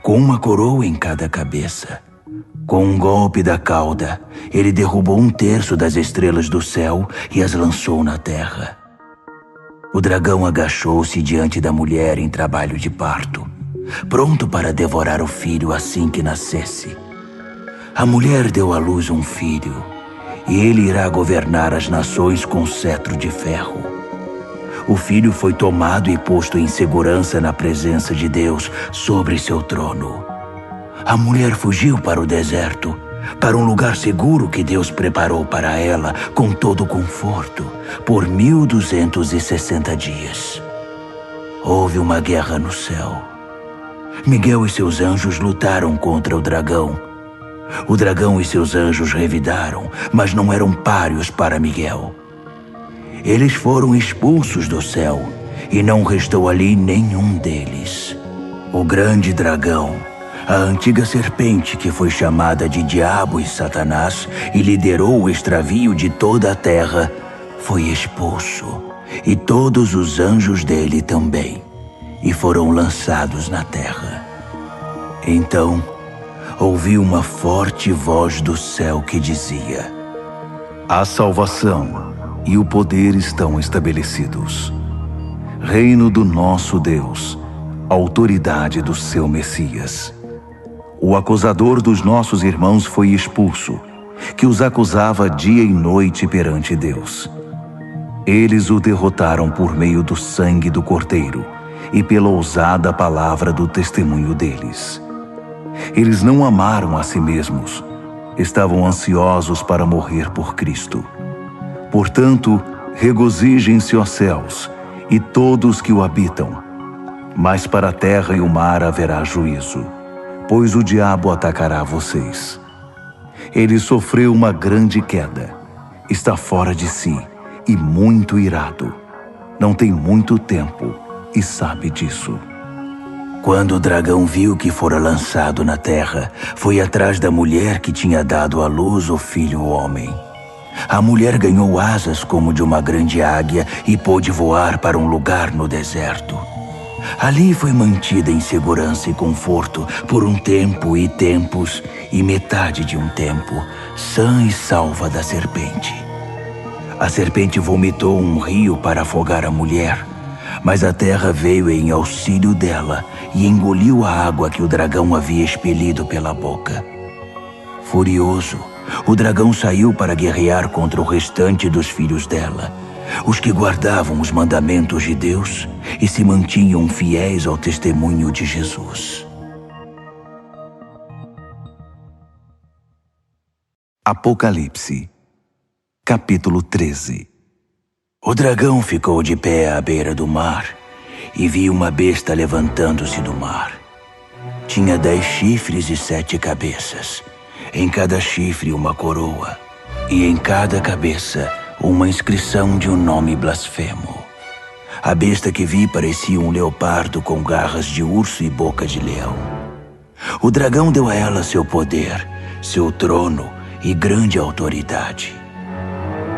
com uma coroa em cada cabeça. Com um golpe da cauda, ele derrubou 1/3 das estrelas do céu e as lançou na terra. O dragão agachou-se diante da mulher em trabalho de parto, pronto para devorar o filho assim que nascesse. A mulher deu à luz um filho, e ele irá governar as nações com cetro de ferro. O filho foi tomado e posto em segurança na presença de Deus sobre seu trono. A mulher fugiu para o deserto, para um lugar seguro que Deus preparou para ela com todo conforto, por 1260 dias. Houve uma guerra no céu. Miguel e seus anjos lutaram contra o dragão. O dragão e seus anjos revidaram, mas não eram páreos para Miguel. Eles foram expulsos do céu, e não restou ali nenhum deles. O grande dragão, a antiga serpente que foi chamada de Diabo e Satanás e liderou o extravio de toda a terra, foi expulso, e todos os anjos dele também, e foram lançados na terra. Então, ouvi uma forte voz do céu que dizia: "A salvação e o poder estão estabelecidos. Reino do nosso Deus, autoridade do seu Messias. O acusador dos nossos irmãos foi expulso, que os acusava dia e noite perante Deus. Eles o derrotaram por meio do sangue do Cordeiro e pela ousada palavra do testemunho deles. Eles não amaram a si mesmos, estavam ansiosos para morrer por Cristo. Portanto, regozijem-se, ó céus, e todos que o habitam. Mas para a terra e o mar haverá juízo, pois o diabo atacará vocês. Ele sofreu uma grande queda, está fora de si e muito irado. Não tem muito tempo e sabe disso. Quando o dragão viu que fora lançado na terra, foi atrás da mulher que tinha dado à luz o filho homem. A mulher ganhou asas como de uma grande águia e pôde voar para um lugar no deserto. Ali foi mantida em segurança e conforto por um tempo e tempos e metade de um tempo, sã e salva da serpente. A serpente vomitou um rio para afogar a mulher, mas a terra veio em auxílio dela e engoliu a água que o dragão havia expelido pela boca. Furioso, o dragão saiu para guerrear contra o restante dos filhos dela, os que guardavam os mandamentos de Deus e se mantinham fiéis ao testemunho de Jesus. Apocalipse, capítulo 13. O dragão ficou de pé à beira do mar e viu uma besta levantando-se do mar. Tinha 10 chifres e 7 cabeças, em cada chifre uma coroa, e em cada cabeça uma inscrição de um nome blasfemo. A besta que vi parecia um leopardo com garras de urso e boca de leão. O dragão deu a ela seu poder, seu trono e grande autoridade.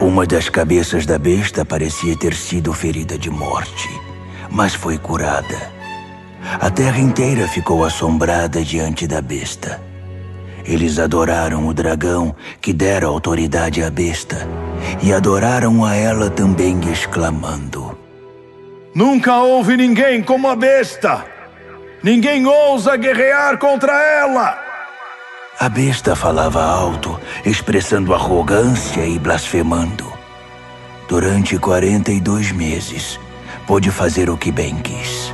Uma das cabeças da besta parecia ter sido ferida de morte, mas foi curada. A terra inteira ficou assombrada diante da besta. Eles adoraram o dragão, que dera autoridade à besta, e adoraram a ela também, exclamando: Nunca houve ninguém como a besta! Ninguém ousa guerrear contra ela! A besta falava alto, expressando arrogância e blasfemando. Durante 42 meses, pôde fazer o que bem quis.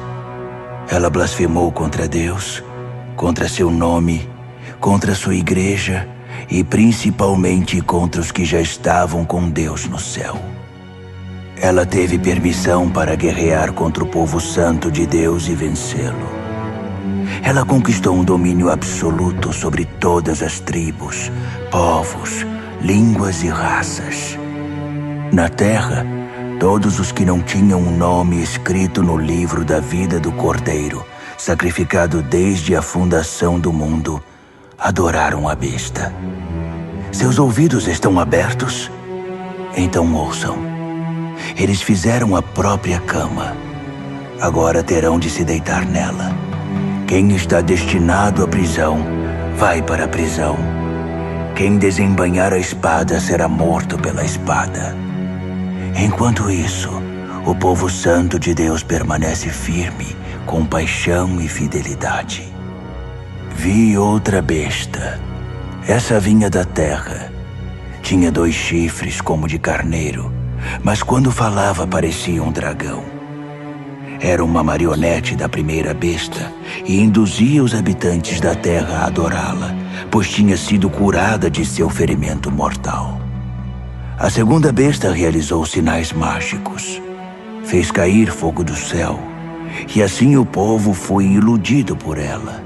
Ela blasfemou contra Deus, contra seu nome, contra sua igreja e principalmente contra os que já estavam com Deus no céu. Ela teve permissão para guerrear contra o povo santo de Deus e vencê-lo. Ela conquistou um domínio absoluto sobre todas as tribos, povos, línguas e raças. Na terra, todos os que não tinham um nome escrito no livro da vida do Cordeiro, sacrificado desde a fundação do mundo, adoraram a besta. Seus ouvidos estão abertos? Então ouçam. Eles fizeram a própria cama. Agora terão de se deitar nela. Quem está destinado à prisão, vai para a prisão. Quem desembainhar a espada será morto pela espada. Enquanto isso, o povo santo de Deus permanece firme, com paixão e fidelidade. Vi outra besta. Essa vinha da terra. Tinha 2 chifres como de carneiro, mas quando falava parecia um dragão. Era uma marionete da primeira besta e induzia os habitantes da terra a adorá-la, pois tinha sido curada de seu ferimento mortal. A segunda besta realizou sinais mágicos. Fez cair fogo do céu, e assim o povo foi iludido por ela.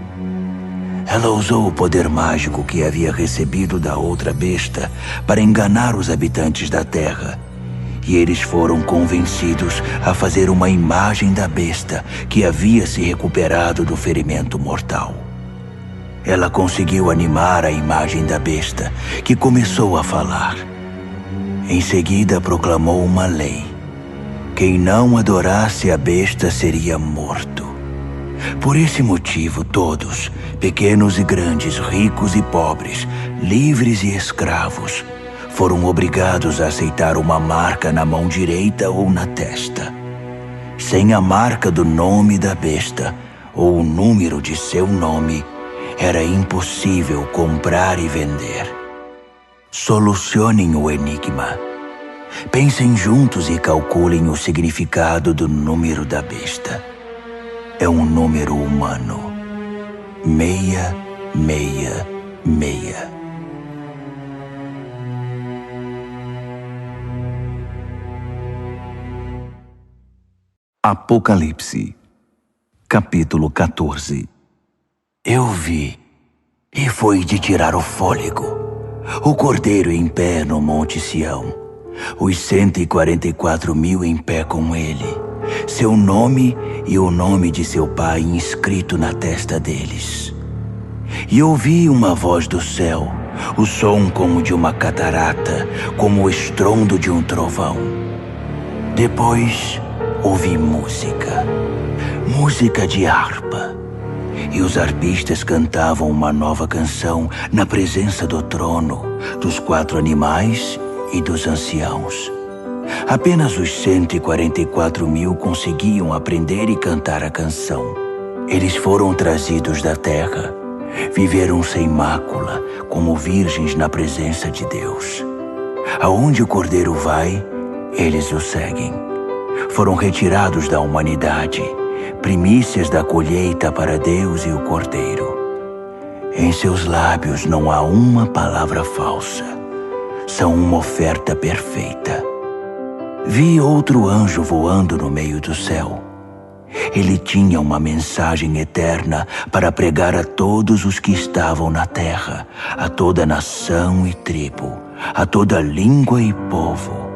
Ela usou o poder mágico que havia recebido da outra besta para enganar os habitantes da terra, e eles foram convencidos a fazer uma imagem da besta que havia se recuperado do ferimento mortal. Ela conseguiu animar a imagem da besta, que começou a falar. Em seguida proclamou uma lei. Quem não adorasse a besta seria morto. Por esse motivo, todos, pequenos e grandes, ricos e pobres, livres e escravos, foram obrigados a aceitar uma marca na mão direita ou na testa. Sem a marca do nome da besta ou o número de seu nome, era impossível comprar e vender. Solucionem o enigma. Pensem juntos e calculem o significado do número da besta. É um número humano. 666. Apocalipse, capítulo 14. Eu vi, e foi de tirar o fôlego, o Cordeiro em pé no Monte Sião, os 144.000 em pé com ele, seu nome e o nome de seu pai inscrito na testa deles. E ouvi uma voz do céu, o som como de uma catarata, como o estrondo de um trovão. Depois ouvi música de harpa. E os arpistas cantavam uma nova canção na presença do trono, dos 4 animais e dos anciãos. Apenas os 144.000 conseguiam aprender e cantar a canção. Eles foram trazidos da terra, viveram sem mácula, como virgens na presença de Deus. Aonde o Cordeiro vai, eles o seguem. Foram retirados da humanidade, primícias da colheita para Deus e o Cordeiro. Em seus lábios não há uma palavra falsa. São uma oferta perfeita. Vi outro anjo voando no meio do céu. Ele tinha uma mensagem eterna para pregar a todos os que estavam na terra, a toda nação e tribo, a toda língua e povo.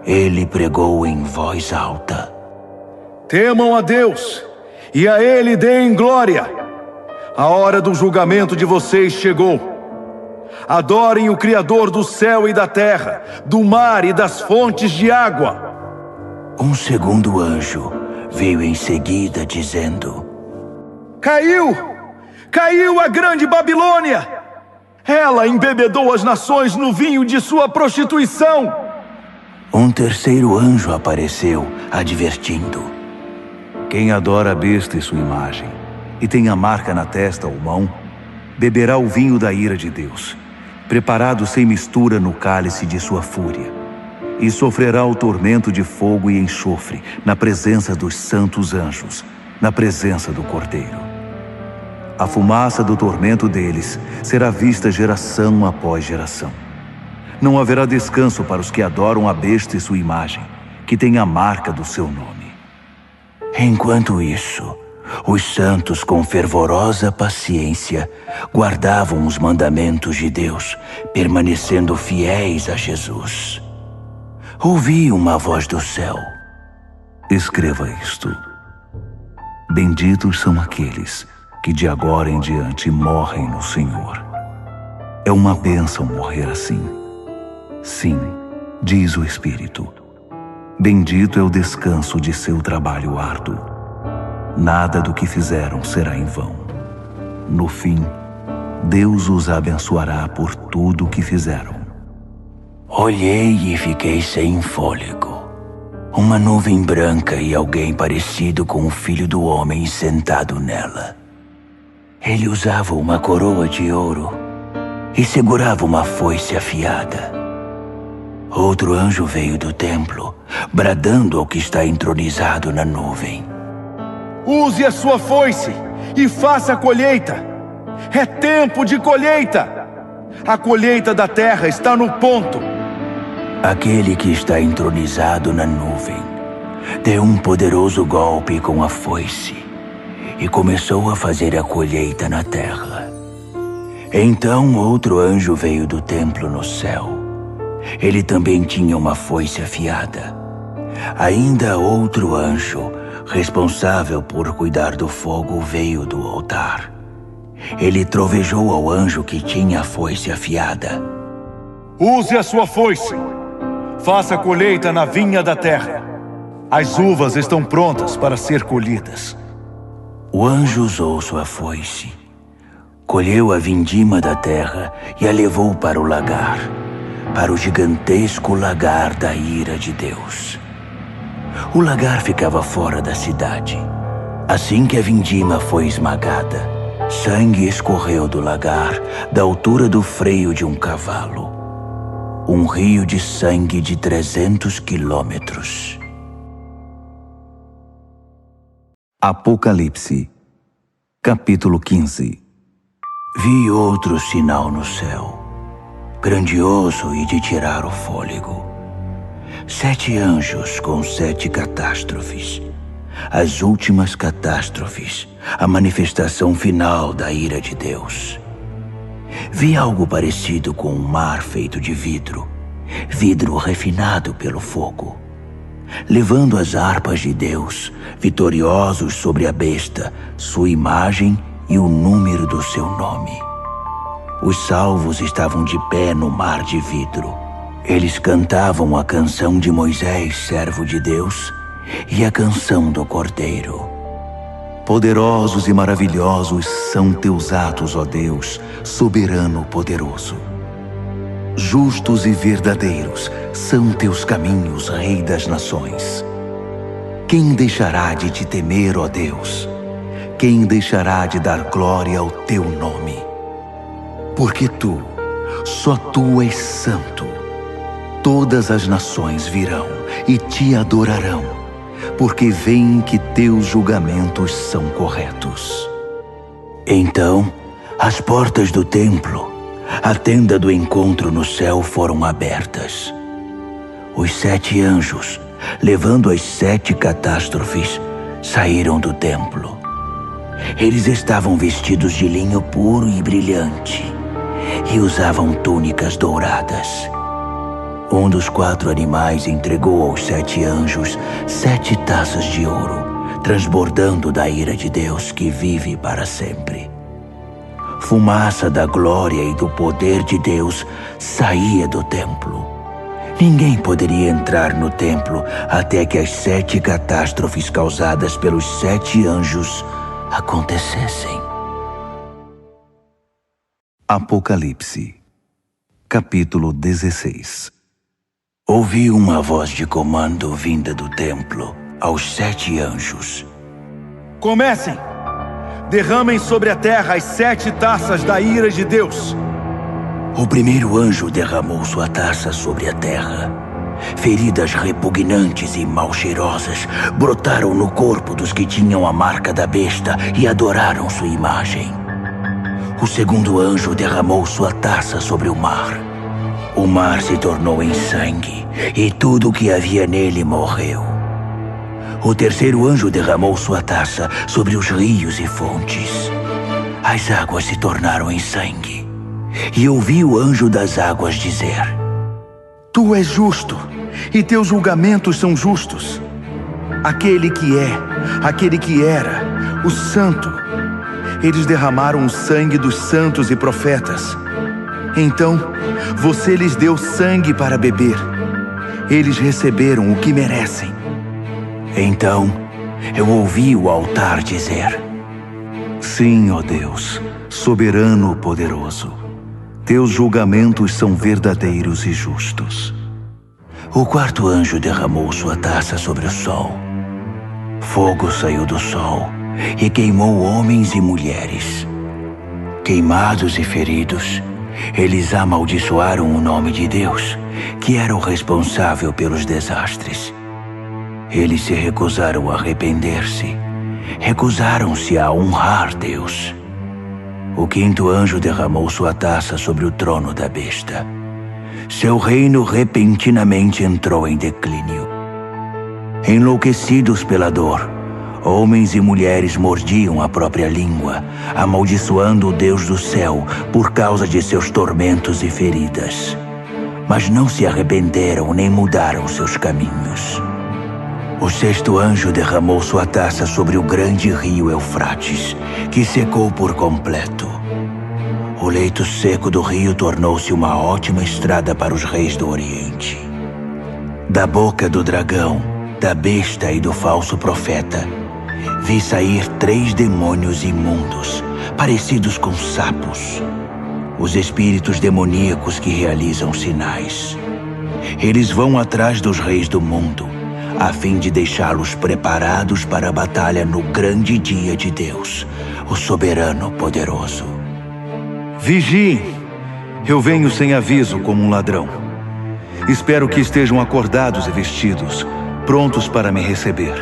Ele pregou em voz alta: Temam a Deus, e a Ele deem glória. A hora do julgamento de vocês chegou. Adorem o Criador do céu e da terra, do mar e das fontes de água. Um segundo anjo veio em seguida dizendo: Caiu a grande Babilônia! Ela embebedou as nações no vinho de sua prostituição. Um terceiro anjo apareceu, advertindo: Quem adora a besta e sua imagem, e tem a marca na testa ou mão, beberá o vinho da ira de Deus, preparado sem mistura no cálice de sua fúria, e sofrerá o tormento de fogo e enxofre na presença dos santos anjos, na presença do Cordeiro. A fumaça do tormento deles será vista geração após geração. Não haverá descanso para os que adoram a besta e sua imagem, que tem a marca do seu nome. Enquanto isso, os santos com fervorosa paciência guardavam os mandamentos de Deus, permanecendo fiéis a Jesus. Ouvi uma voz do céu: Escreva isto. Benditos são aqueles que de agora em diante morrem no Senhor. É uma bênção morrer assim. Sim, diz o Espírito. Bendito é o descanso de seu trabalho árduo. Nada do que fizeram será em vão. No fim, Deus os abençoará por tudo o que fizeram. Olhei e fiquei sem fôlego. Uma nuvem branca e alguém parecido com o Filho do Homem sentado nela. Ele usava uma coroa de ouro e segurava uma foice afiada. Outro anjo veio do templo, bradando ao que está entronizado na nuvem: Use a sua foice e faça a colheita. É tempo de colheita. A colheita da terra está no ponto. Aquele que está entronizado na nuvem deu um poderoso golpe com a foice e começou a fazer a colheita na terra. Então outro anjo veio do templo no céu. Ele também tinha uma foice afiada. Ainda outro anjo, responsável por cuidar do fogo, veio do altar. Ele trovejou ao anjo que tinha a foice afiada: Use a sua foice. Faça a colheita na vinha da terra. As uvas estão prontas para ser colhidas. O anjo usou sua foice, colheu a vindima da terra e a levou para o lagar, para o gigantesco lagar da ira de Deus. O lagar ficava fora da cidade. Assim que a vindima foi esmagada, sangue escorreu do lagar, da altura do freio de um cavalo. Um rio de sangue de 300 quilômetros. Apocalipse, capítulo 15. Vi outro sinal no céu, grandioso e de tirar o fôlego. 7 anjos com 7 catástrofes, as últimas catástrofes, a manifestação final da ira de Deus. Vi algo parecido com um mar feito de vidro refinado pelo fogo, levando as harpas de Deus, vitoriosos sobre a besta, sua imagem e o número do seu nome. Os salvos estavam de pé no mar de vidro. Eles cantavam a canção de Moisés, servo de Deus, e a canção do Cordeiro. Poderosos e maravilhosos são teus atos, ó Deus, soberano poderoso. Justos e verdadeiros são teus caminhos, Rei das nações. Quem deixará de te temer, ó Deus? Quem deixará de dar glória ao teu nome? Porque tu, só tu és santo. Todas as nações virão e te adorarão, porque veem que teus julgamentos são corretos. Então, as portas do templo, a tenda do encontro no céu, foram abertas. Os 7 anjos, levando as 7 catástrofes, saíram do templo. Eles estavam vestidos de linho puro e brilhante e usavam túnicas douradas. Um dos 4 animais entregou aos 7 anjos 7 taças de ouro, transbordando da ira de Deus que vive para sempre. Fumaça da glória e do poder de Deus saía do templo. Ninguém poderia entrar no templo até que as 7 catástrofes causadas pelos 7 anjos acontecessem. Apocalipse, capítulo 16. Ouvi uma voz de comando vinda do templo aos 7 anjos. Comecem! Derramem sobre a terra as 7 taças da ira de Deus. O primeiro anjo derramou sua taça sobre a terra. Feridas repugnantes e mal cheirosas brotaram no corpo dos que tinham a marca da besta e adoraram sua imagem. O segundo anjo derramou sua taça sobre o mar. O mar se tornou em sangue e tudo o que havia nele morreu. O terceiro anjo derramou sua taça sobre os rios e fontes. As águas se tornaram em sangue. E ouvi o anjo das águas dizer: Tu és justo, e teus julgamentos são justos. Aquele que é, aquele que era, o Santo. Eles derramaram o sangue dos santos e profetas. Então, você lhes deu sangue para beber. Eles receberam o que merecem. Então, eu ouvi o altar dizer: Sim, ó Deus, soberano poderoso. Teus julgamentos são verdadeiros e justos. O quarto anjo derramou sua taça sobre o sol. Fogo saiu do sol e queimou homens e mulheres. Queimados e feridos, eles amaldiçoaram o nome de Deus, que era o responsável pelos desastres. Eles se recusaram a arrepender-se, recusaram-se a honrar Deus. O quinto anjo derramou sua taça sobre o trono da besta. Seu reino repentinamente entrou em declínio. Enlouquecidos pela dor, homens e mulheres mordiam a própria língua, amaldiçoando o Deus do céu por causa de seus tormentos e feridas. Mas não se arrependeram nem mudaram seus caminhos. O sexto anjo derramou sua taça sobre o grande rio Eufrates, que secou por completo. O leito seco do rio tornou-se uma ótima estrada para os reis do Oriente. Da boca do dragão, da besta e do falso profeta, vi sair 3 demônios imundos, parecidos com sapos, os espíritos demoníacos que realizam sinais. Eles vão atrás dos reis do mundo, a fim de deixá-los preparados para a batalha no grande dia de Deus, o soberano poderoso. Vigiem! Eu venho sem aviso como um ladrão. Espero que estejam acordados e vestidos, prontos para me receber.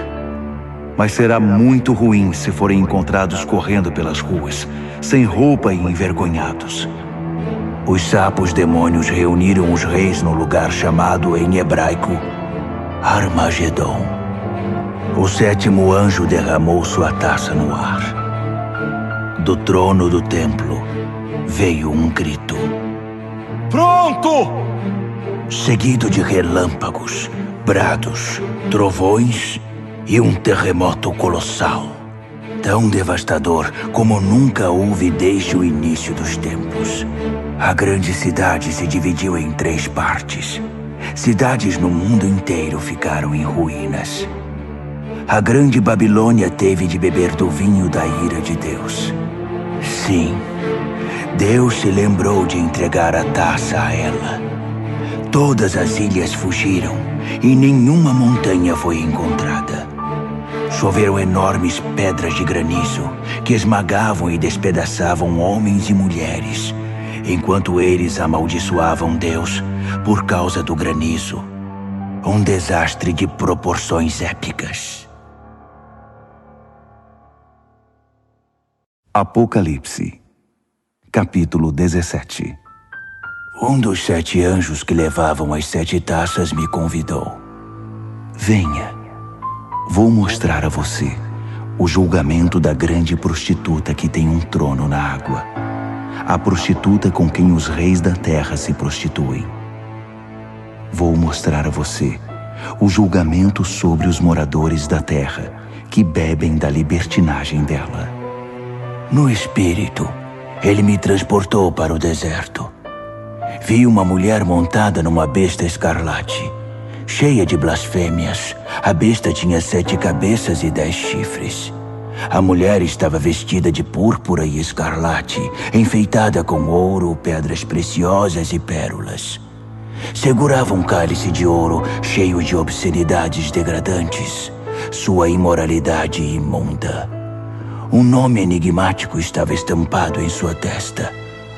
Mas será muito ruim se forem encontrados correndo pelas ruas, sem roupa e envergonhados. Os sapos demônios reuniram os reis no lugar chamado em hebraico Armagedon. O sétimo anjo derramou sua taça no ar. Do trono do templo veio um grito. Pronto! Seguido de relâmpagos, brados, trovões e um terremoto colossal. Tão devastador como nunca houve desde o início dos tempos. A grande cidade se dividiu em 3 partes. Cidades no mundo inteiro ficaram em ruínas. A grande Babilônia teve de beber do vinho da ira de Deus. Sim, Deus se lembrou de entregar a taça a ela. Todas as ilhas fugiram e nenhuma montanha foi encontrada. Choveram enormes pedras de granizo que esmagavam e despedaçavam homens e mulheres, enquanto eles amaldiçoavam Deus por causa do granizo. Um desastre de proporções épicas. Apocalipse, capítulo 17. Um dos 7 anjos que levavam as 7 taças me convidou. Venha, vou mostrar a você o julgamento da grande prostituta que tem um trono na água. A prostituta com quem os reis da terra se prostituem. Vou mostrar a você o julgamento sobre os moradores da terra que bebem da libertinagem dela. No espírito, ele me transportou para o deserto. Vi uma mulher montada numa besta escarlate, cheia de blasfêmias. A besta tinha 7 cabeças e 10 chifres. A mulher estava vestida de púrpura e escarlate, enfeitada com ouro, pedras preciosas e pérolas. Segurava um cálice de ouro cheio de obscenidades degradantes, sua imoralidade imunda. Um nome enigmático estava estampado em sua testa: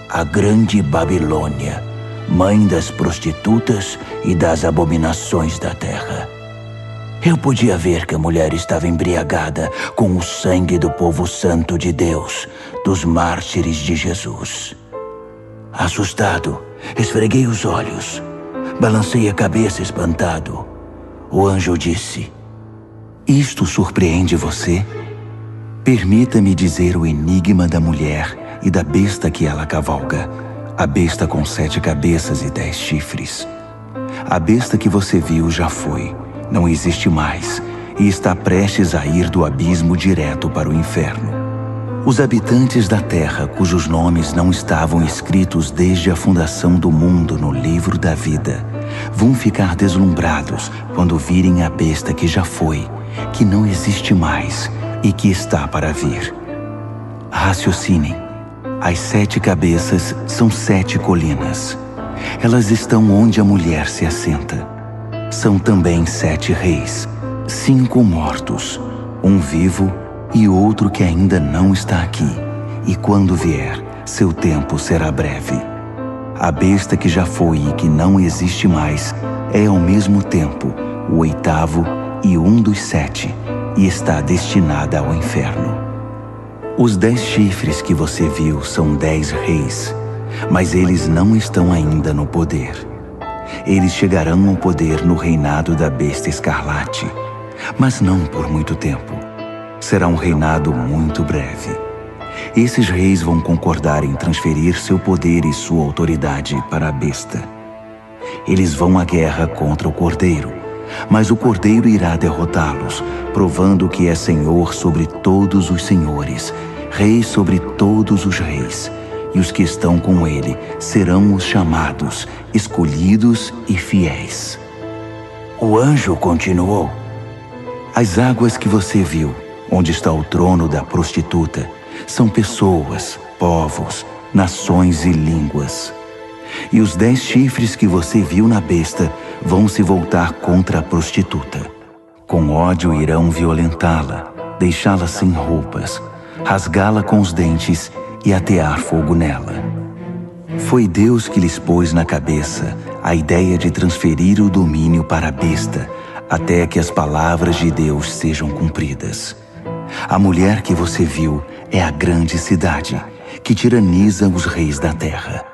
a Grande Babilônia, mãe das prostitutas e das abominações da terra. Eu podia ver que a mulher estava embriagada com o sangue do povo santo de Deus, dos mártires de Jesus. Assustado, esfreguei os olhos, balancei a cabeça espantado. O anjo disse: Isto surpreende você? Permita-me dizer o enigma da mulher e da besta que ela cavalga, a besta com 7 cabeças e 10 chifres. A besta que você viu já foi, não existe mais, e está prestes a ir do abismo direto para o inferno. Os habitantes da terra, cujos nomes não estavam escritos desde a fundação do mundo no livro da vida, vão ficar deslumbrados quando virem a besta que já foi, que não existe mais e que está para vir. Raciocinem. As 7 cabeças são 7 colinas. Elas estão onde a mulher se assenta. São também 7 reis, 5 mortos, um vivo e outro que ainda não está aqui. E quando vier, seu tempo será breve. A besta que já foi e que não existe mais é ao mesmo tempo o 8º e um dos 7, e está destinada ao inferno. Os 10 chifres que você viu são 10 reis, mas eles não estão ainda no poder. Eles chegarão ao poder no reinado da besta escarlate, mas não por muito tempo. Será um reinado muito breve. Esses reis vão concordar em transferir seu poder e sua autoridade para a besta. Eles vão à guerra contra o Cordeiro, mas o Cordeiro irá derrotá-los, provando que é Senhor sobre todos os senhores, Rei sobre todos os reis, e os que estão com ele serão os chamados, escolhidos e fiéis. O anjo continuou: As águas que você viu, onde está o trono da prostituta, são pessoas, povos, nações e línguas. E os 10 chifres que você viu na besta vão se voltar contra a prostituta. Com ódio irão violentá-la, deixá-la sem roupas, rasgá-la com os dentes e atear fogo nela. Foi Deus que lhes pôs na cabeça a ideia de transferir o domínio para a besta, até que as palavras de Deus sejam cumpridas. A mulher que você viu é a grande cidade, que tiraniza os reis da terra.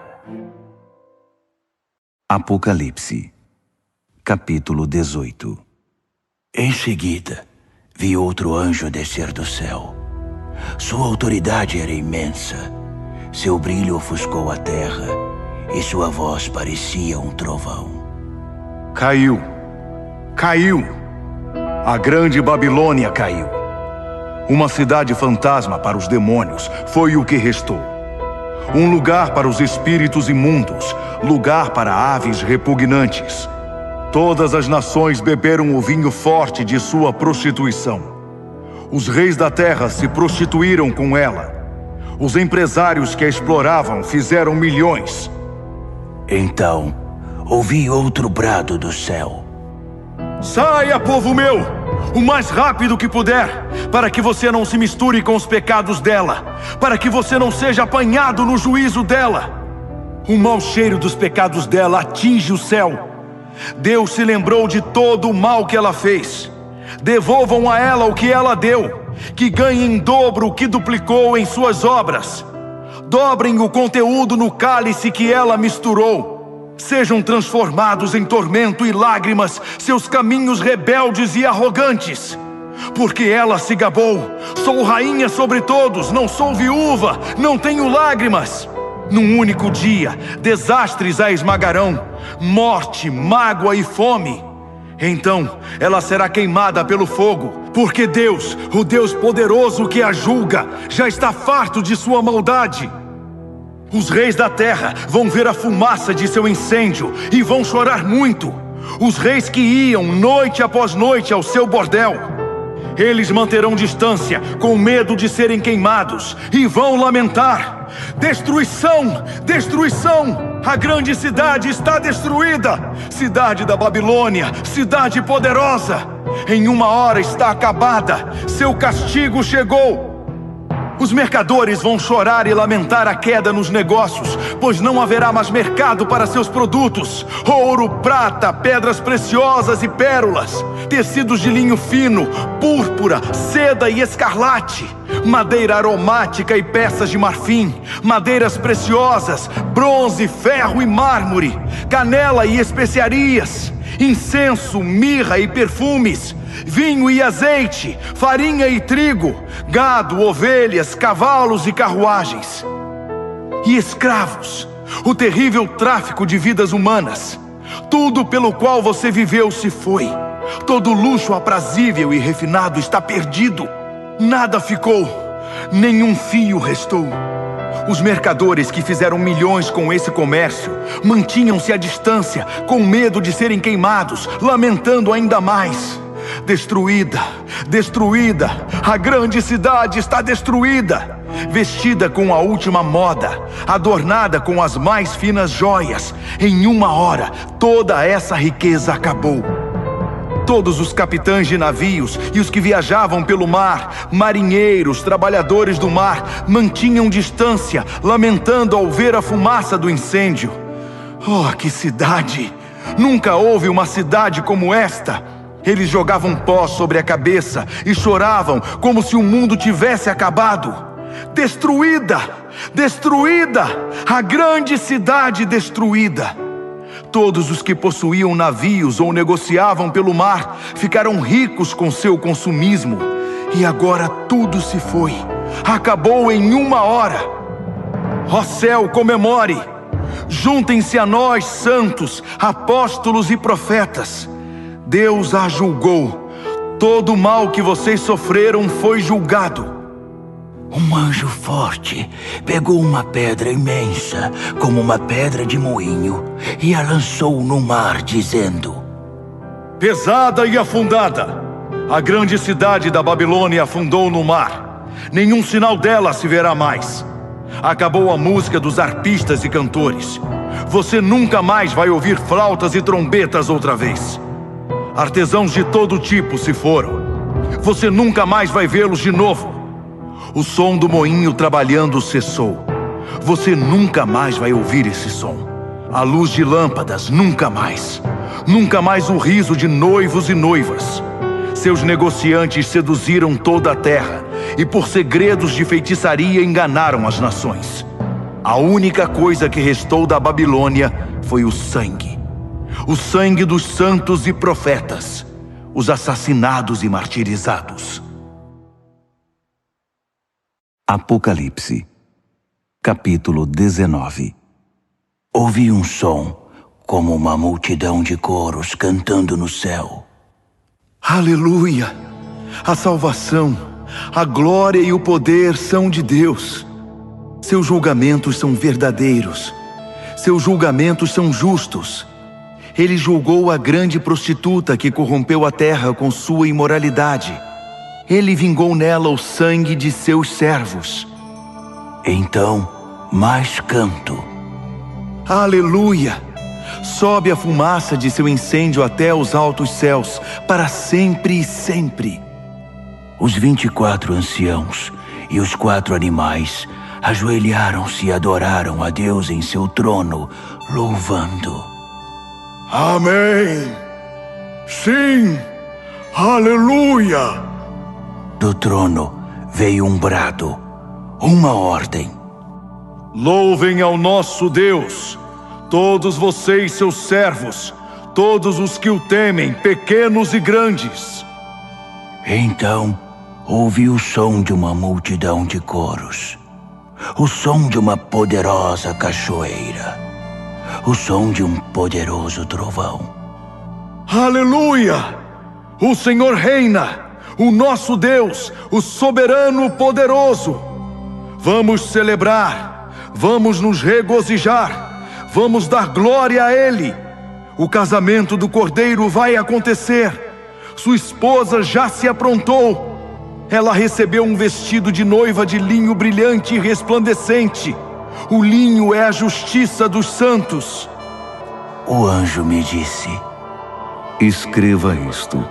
Apocalipse, capítulo 18. Em seguida, vi outro anjo descer do céu. Sua autoridade era imensa. Seu brilho ofuscou a terra e sua voz parecia um trovão. Caiu. Caiu. A grande Babilônia caiu. Uma cidade fantasma para os demônios foi o que restou. Um lugar para os espíritos imundos, lugar para aves repugnantes. Todas as nações beberam o vinho forte de sua prostituição. Os reis da terra se prostituíram com ela. Os empresários que a exploravam fizeram milhões. Então, ouvi outro brado do céu. Saia, povo meu, o mais rápido que puder, para que você não se misture com os pecados dela, para que você não seja apanhado no juízo dela. O mau cheiro dos pecados dela atinge o céu. Deus se lembrou de todo o mal que ela fez. Devolvam a ela o que ela deu, que ganhe em dobro o que duplicou em suas obras. Dobrem o conteúdo no cálice que ela misturou. Sejam transformados em tormento e lágrimas seus caminhos rebeldes e arrogantes. Porque ela se gabou: sou rainha sobre todos, não sou viúva, não tenho lágrimas. Num único dia, desastres a esmagarão, morte, mágoa e fome. Então, ela será queimada pelo fogo, porque Deus, o Deus poderoso que a julga, já está farto de sua maldade. Os reis da terra vão ver a fumaça de seu incêndio e vão chorar muito. Os reis que iam noite após noite ao seu bordel. Eles manterão distância, com medo de serem queimados, e vão lamentar: destruição! Destruição! A grande cidade está destruída! Cidade da Babilônia, cidade poderosa! Em uma hora está acabada, seu castigo chegou! Os mercadores vão chorar e lamentar a queda nos negócios, pois não haverá mais mercado para seus produtos. Ouro, prata, pedras preciosas e pérolas, tecidos de linho fino, púrpura, seda e escarlate, madeira aromática e peças de marfim, madeiras preciosas, bronze, ferro e mármore, canela e especiarias, incenso, mirra e perfumes, vinho e azeite, farinha e trigo, gado, ovelhas, cavalos e carruagens. E escravos, o terrível tráfico de vidas humanas. Tudo pelo qual você viveu se foi. Todo luxo aprazível e refinado está perdido. Nada ficou, nenhum fio restou. Os mercadores que fizeram milhões com esse comércio mantinham-se à distância, com medo de serem queimados, lamentando ainda mais. Destruída, destruída, a grande cidade está destruída. Vestida com a última moda, adornada com as mais finas joias, em uma hora toda essa riqueza acabou. Todos os capitães de navios e os que viajavam pelo mar, marinheiros, trabalhadores do mar, mantinham distância, lamentando ao ver a fumaça do incêndio. Oh, que cidade! Nunca houve uma cidade como esta. Eles jogavam pó sobre a cabeça e choravam como se o mundo tivesse acabado. Destruída! Destruída! A grande cidade destruída! Todos os que possuíam navios ou negociavam pelo mar ficaram ricos com seu consumismo. E agora tudo se foi. Acabou em uma hora. Ó céu, comemore! Juntem-se a nós, santos, apóstolos e profetas. Deus a julgou. Todo o mal que vocês sofreram foi julgado. Um anjo forte pegou uma pedra imensa, como uma pedra de moinho, e a lançou no mar, dizendo: pesada e afundada, a grande cidade da Babilônia afundou no mar. Nenhum sinal dela se verá mais. Acabou a música dos arpistas e cantores. Você nunca mais vai ouvir flautas e trombetas outra vez. Artesãos de todo tipo se foram. Você nunca mais vai vê-los de novo. O som do moinho trabalhando cessou. Você nunca mais vai ouvir esse som. A luz de lâmpadas, nunca mais. Nunca mais o riso de noivos e noivas. Seus negociantes seduziram toda a terra e por segredos de feitiçaria enganaram as nações. A única coisa que restou da Babilônia foi o sangue. O sangue dos santos e profetas. os assassinados e martirizados. Apocalipse, capítulo 19. Ouvi um som, como uma multidão de coros cantando no céu. Aleluia! A salvação, a glória e o poder são de Deus. Seus julgamentos são verdadeiros. Seus julgamentos são justos. Ele julgou a grande prostituta que corrompeu a terra com sua imoralidade. Ele vingou nela o sangue de seus servos. Então, mais canto. Aleluia! Sobe a fumaça de seu incêndio até os altos céus, para sempre e sempre. Os 24 anciãos e os 4 animais ajoelharam-se e adoraram a Deus em seu trono, louvando. Amém! Sim! Aleluia! Do trono veio um brado, uma ordem. Louvem ao nosso Deus, todos vocês, seus servos, todos os que o temem, pequenos e grandes. Então ouvi o som de uma multidão de coros, o som de uma poderosa cachoeira, o som de um poderoso trovão. Aleluia! O Senhor reina, o nosso Deus, o soberano poderoso. Vamos celebrar, vamos nos regozijar, vamos dar glória a Ele. O casamento do Cordeiro vai acontecer. Sua esposa já se aprontou. Ela recebeu um vestido de noiva de linho brilhante e resplandecente. O linho é a justiça dos santos. O anjo me disse: escreva isto.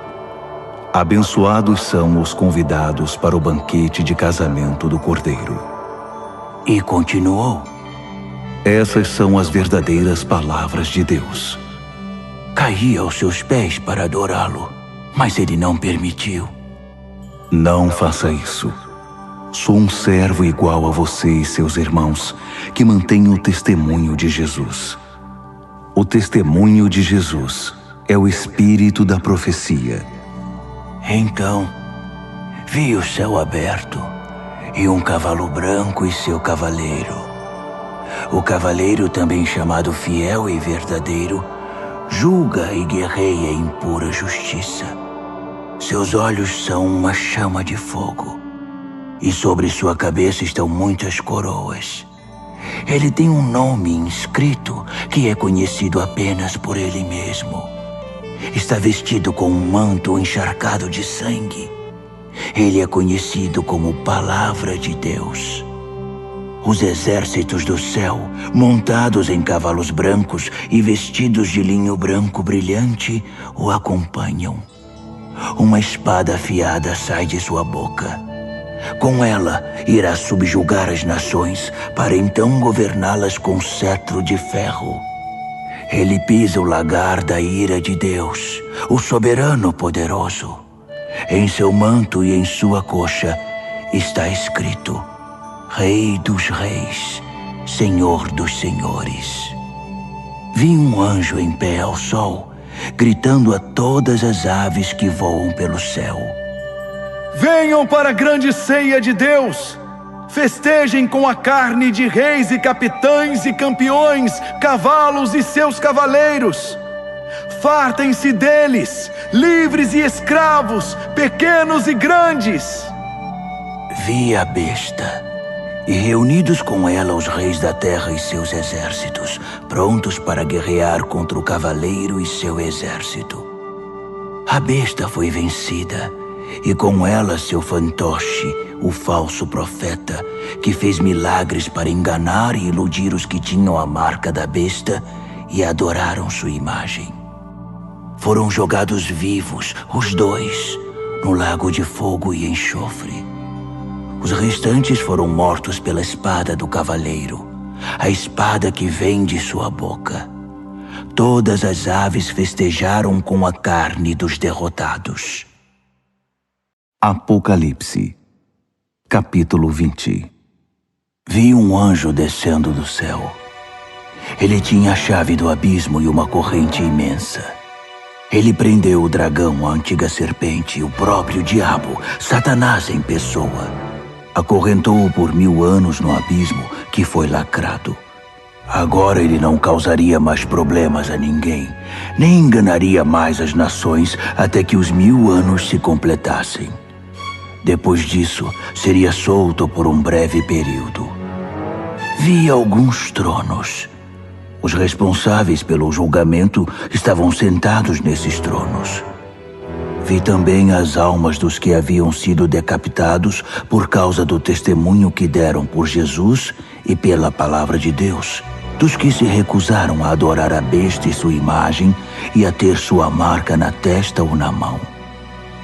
Abençoados são os convidados para o banquete de casamento do Cordeiro. E continuou: essas são as verdadeiras palavras de Deus. Caí aos seus pés para adorá-lo, mas ele não permitiu. Não faça isso. Sou um servo igual a você e seus irmãos, que mantém o testemunho de Jesus. O testemunho de Jesus é o espírito da profecia. Então, vi o céu aberto e um cavalo branco e seu cavaleiro. O cavaleiro, também chamado Fiel e Verdadeiro, julga e guerreia em pura justiça. Seus olhos são uma chama de fogo, e sobre sua cabeça estão muitas coroas. Ele tem um nome inscrito que é conhecido apenas por ele mesmo. Está vestido com um manto encharcado de sangue. Ele é conhecido como Palavra de Deus. Os exércitos do céu, montados em cavalos brancos e vestidos de linho branco brilhante, o acompanham. Uma espada afiada sai de sua boca. Com ela, irá subjugar as nações, para então governá-las com cetro de ferro. Ele pisa o lagar da ira de Deus, o soberano poderoso. Em seu manto e em sua coxa está escrito: Rei dos reis, Senhor dos senhores. Vi um anjo em pé ao sol, gritando a todas as aves que voam pelo céu: venham para a grande ceia de Deus. Festejem com a carne de reis e capitães e campeões, cavalos e seus cavaleiros. Fartem-se deles, livres e escravos, pequenos e grandes. Vi a besta, e reunidos com ela os reis da terra e seus exércitos, prontos para guerrear contra o cavaleiro e seu exército. A besta foi vencida, e com ela seu fantoche, o falso profeta, que fez milagres para enganar e iludir os que tinham a marca da besta e adoraram sua imagem. Foram jogados vivos, os dois, no lago de fogo e enxofre. Os restantes foram mortos pela espada do cavaleiro, a espada que vem de sua boca. Todas as aves festejaram com a carne dos derrotados. Apocalipse, capítulo 20. Vi um anjo descendo do céu. Ele tinha a chave do abismo e uma corrente imensa. Ele prendeu o dragão, a antiga serpente, o próprio diabo, Satanás em pessoa. Acorrentou-o por 1000 anos no abismo que foi lacrado. Agora ele não causaria mais problemas a ninguém, nem enganaria mais as nações até que os 1000 anos se completassem. Depois disso, seria solto por um breve período. Vi alguns tronos. Os responsáveis pelo julgamento estavam sentados nesses tronos. Vi também as almas dos que haviam sido decapitados por causa do testemunho que deram por Jesus e pela palavra de Deus, dos que se recusaram a adorar a besta e sua imagem e a ter sua marca na testa ou na mão.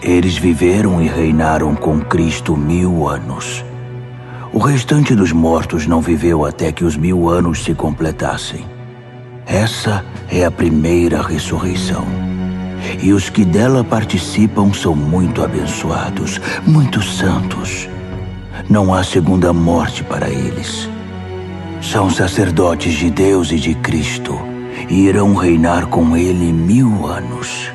Eles viveram e reinaram com Cristo 1000 anos. O restante dos mortos não viveu até que os 1000 anos se completassem. Essa é a primeira ressurreição. E os que dela participam são muito abençoados, muito santos. Não há segunda morte para eles. São sacerdotes de Deus e de Cristo, e irão reinar com ele 1000 anos.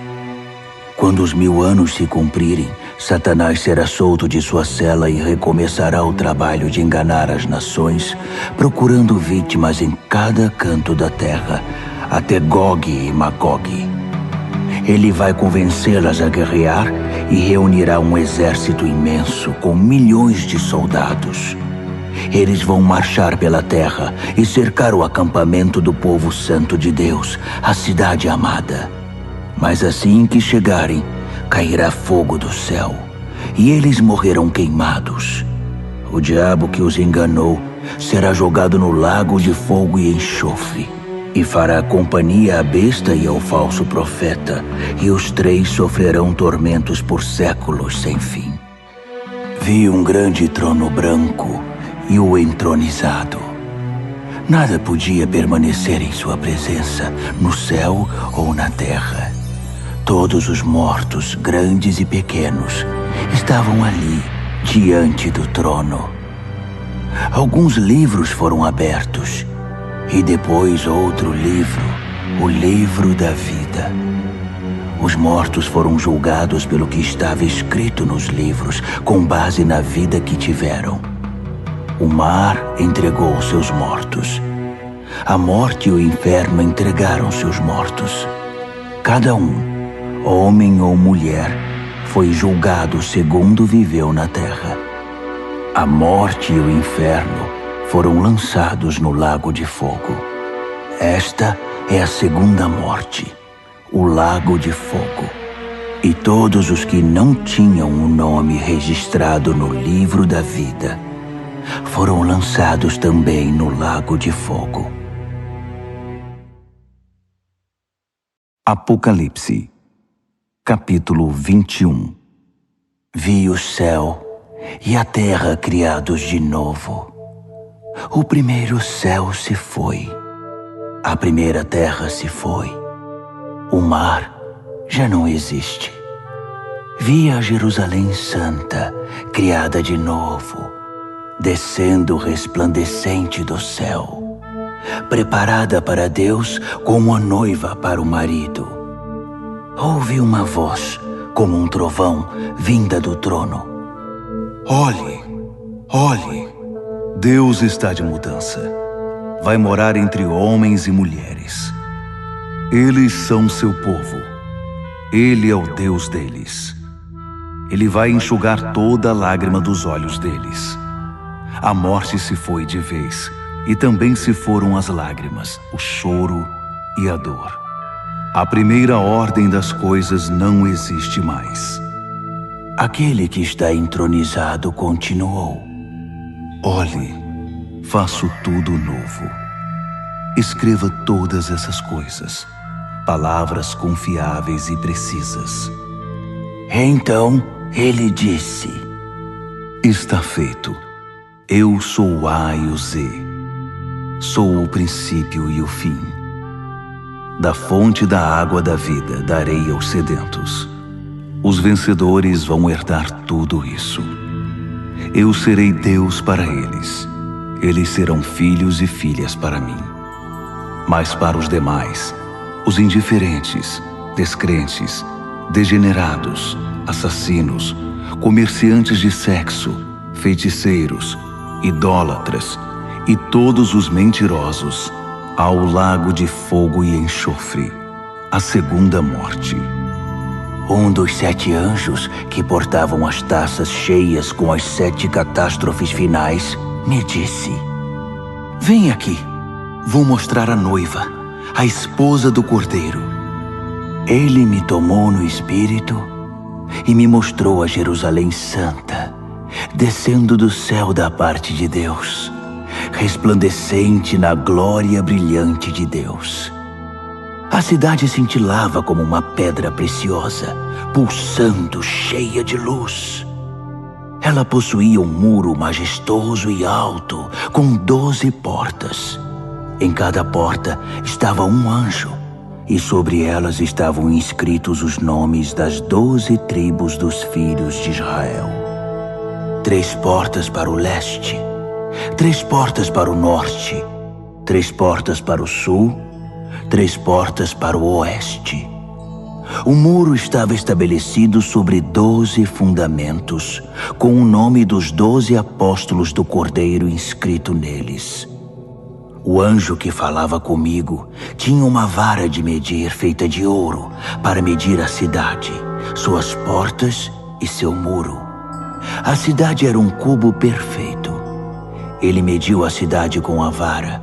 Quando os 1000 anos se cumprirem, Satanás será solto de sua cela e recomeçará o trabalho de enganar as nações, procurando vítimas em cada canto da terra, até Gog e Magog. Ele vai convencê-las a guerrear e reunirá um exército imenso com milhões de soldados. Eles vão marchar pela terra e cercar o acampamento do povo santo de Deus, a cidade amada. Mas assim que chegarem, cairá fogo do céu, e eles morrerão queimados. O diabo que os enganou será jogado no lago de fogo e enxofre, e fará companhia à besta e ao falso profeta, e os 3 sofrerão tormentos por séculos sem fim. Vi um grande trono branco e o entronizado. Nada podia permanecer em sua presença, no céu ou na terra. Todos os mortos, grandes e pequenos, estavam ali, diante do trono. Alguns livros foram abertos, e depois outro livro, o livro da vida. Os mortos foram julgados pelo que estava escrito nos livros, com base na vida que tiveram. O mar entregou seus mortos. A morte e o inferno entregaram seus mortos. Cada um, homem ou mulher, foi julgado segundo viveu na terra. A morte e o inferno foram lançados no lago de fogo. Esta é a segunda morte, o lago de fogo. E todos os que não tinham o nome registrado no livro da vida foram lançados também no lago de fogo. Apocalipse, capítulo 21. Vi o céu e a terra criados de novo. O primeiro céu se foi, a primeira terra se foi, o mar já não existe. Vi a Jerusalém Santa, criada de novo, descendo resplandecente do céu, preparada para Deus como a noiva para o marido. Ouvi uma voz, como um trovão, vinda do trono. Olhe, olhe, Deus está de mudança. Vai morar entre homens e mulheres. Eles são seu povo. Ele é o Deus deles. Ele vai enxugar toda a lágrima dos olhos deles. A morte se foi de vez, e também se foram as lágrimas, o choro e a dor. A primeira ordem das coisas não existe mais. Aquele que está entronizado continuou. Olhe, faço tudo novo. Escreva todas essas coisas, palavras confiáveis e precisas. Então ele disse: Está feito. Eu sou o A e o Z. Sou o princípio e o fim. Da fonte da água da vida darei aos sedentos. Os vencedores vão herdar tudo isso. Eu serei Deus para eles. Eles serão filhos e filhas para mim. Mas para os demais, os indiferentes, descrentes, degenerados, assassinos, comerciantes de sexo, feiticeiros, idólatras e todos os mentirosos ao lago de fogo e enxofre, a segunda morte. Um dos 7 anjos que portavam as taças cheias com as 7 catástrofes finais me disse: Vem aqui, vou mostrar a noiva, a esposa do Cordeiro. Ele me tomou no espírito e me mostrou a Jerusalém Santa, descendo do céu da parte de Deus, resplandecente na glória brilhante de Deus. A cidade cintilava como uma pedra preciosa, pulsando, cheia de luz. Ela possuía um muro majestoso e alto, com 12 portas. Em cada porta estava um anjo, e sobre elas estavam inscritos os nomes das 12 tribos dos filhos de Israel. 3 portas para o leste, 3 portas para o norte, 3 portas para o sul, 3 portas para o oeste. O muro estava estabelecido sobre 12 fundamentos, com o nome dos 12 apóstolos do Cordeiro inscrito neles. O anjo que falava comigo tinha uma vara de medir feita de ouro para medir a cidade, suas portas e seu muro. A cidade era um cubo perfeito. Ele mediu a cidade com a vara,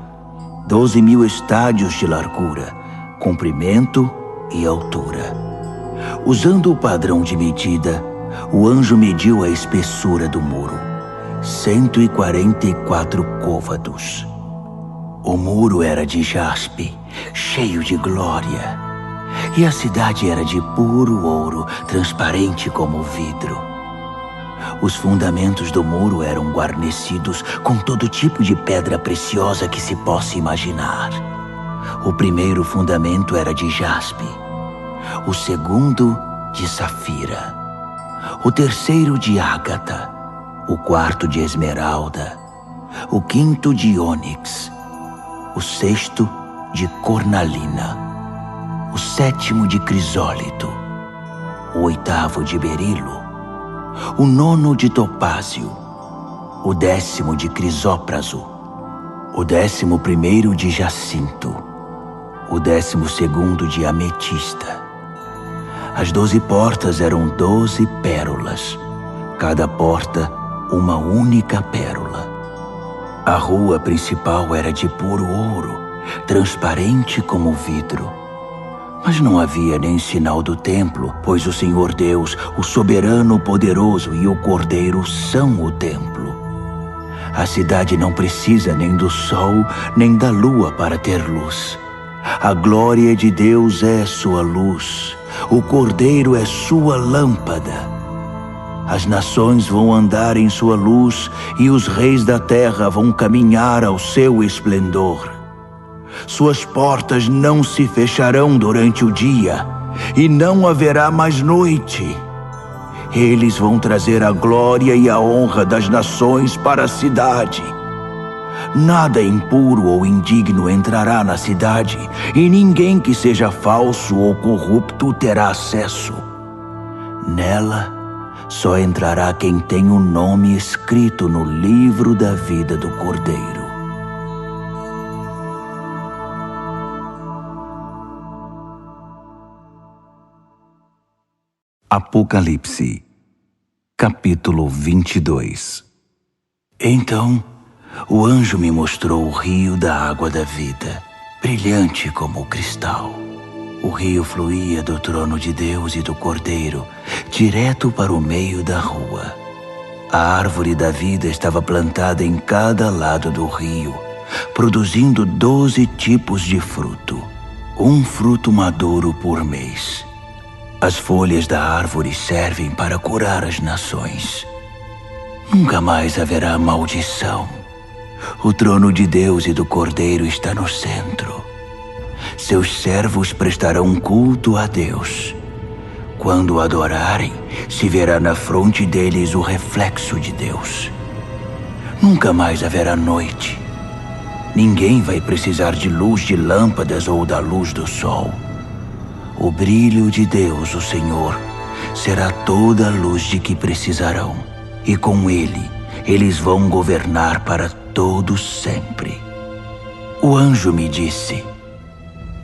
12.000 estádios de largura, comprimento e altura. Usando o padrão de medida, o anjo mediu a espessura do muro, 144 côvados. O muro era de jaspe, cheio de glória, e a cidade era de puro ouro, transparente como vidro. Os fundamentos do muro eram guarnecidos com todo tipo de pedra preciosa que se possa imaginar. O primeiro fundamento era de jaspe, o segundo de safira, o terceiro de ágata, o quarto de esmeralda, o quinto de ônix, o sexto de cornalina, o sétimo de crisólito, o oitavo de berilo, o nono de topázio, o 10º de crisópraso, o 11º de jacinto, o 12º de ametista. As 12 portas eram 12 pérolas, cada porta uma única pérola. A rua principal era de puro ouro, transparente como vidro. Mas não havia nem sinal do templo, pois o Senhor Deus, o soberano poderoso e o Cordeiro são o templo. A cidade não precisa nem do sol, nem da lua para ter luz. A glória de Deus é sua luz, o Cordeiro é sua lâmpada. As nações vão andar em sua luz e os reis da terra vão caminhar ao seu esplendor. Suas portas não se fecharão durante o dia e não haverá mais noite. Eles vão trazer a glória e a honra das nações para a cidade. Nada impuro ou indigno entrará na cidade, e ninguém que seja falso ou corrupto terá acesso. Nela, só entrará quem tem o nome escrito no livro da vida do Cordeiro. Apocalipse, capítulo 22. Então, o anjo me mostrou o rio da água da vida, brilhante como o cristal. O rio fluía do trono de Deus e do Cordeiro, direto para o meio da rua. A árvore da vida estava plantada em cada lado do rio, produzindo 12 tipos de fruto, um fruto maduro por mês. As folhas da árvore servem para curar as nações. Nunca mais haverá maldição. O trono de Deus e do Cordeiro está no centro. Seus servos prestarão culto a Deus. Quando o adorarem, se verá na fronte deles o reflexo de Deus. Nunca mais haverá noite. Ninguém vai precisar de luz de lâmpadas ou da luz do sol. O brilho de Deus, o Senhor, será toda a luz de que precisarão, e com ele, eles vão governar para todos sempre. O anjo me disse: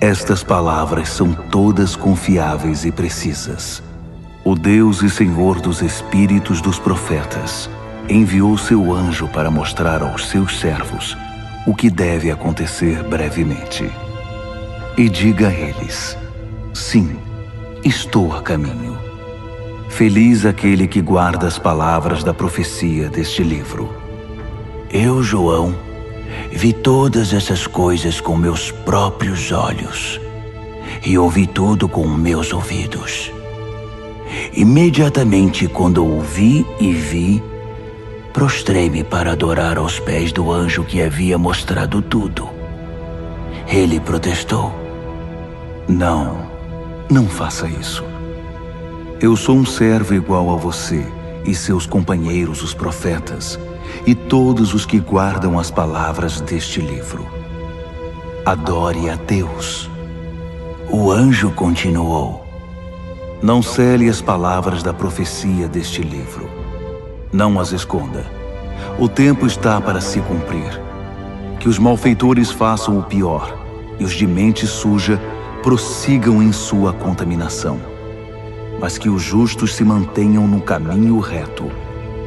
estas palavras são todas confiáveis e precisas. O Deus e Senhor dos espíritos dos profetas enviou seu anjo para mostrar aos seus servos o que deve acontecer brevemente. E diga a eles: sim, estou a caminho. Feliz aquele que guarda as palavras da profecia deste livro. Eu, João, vi todas essas coisas com meus próprios olhos e ouvi tudo com meus ouvidos. Imediatamente, quando ouvi e vi, prostrei-me para adorar aos pés do anjo que havia mostrado tudo. Ele protestou: Não faça isso. Eu sou um servo igual a você e seus companheiros, os profetas, e todos os que guardam as palavras deste livro. Adore a Deus. O anjo continuou: não cele as palavras da profecia deste livro. Não as esconda. O tempo está para se cumprir. Que os malfeitores façam o pior e os de mente suja prossigam em sua contaminação. Mas que os justos se mantenham no caminho reto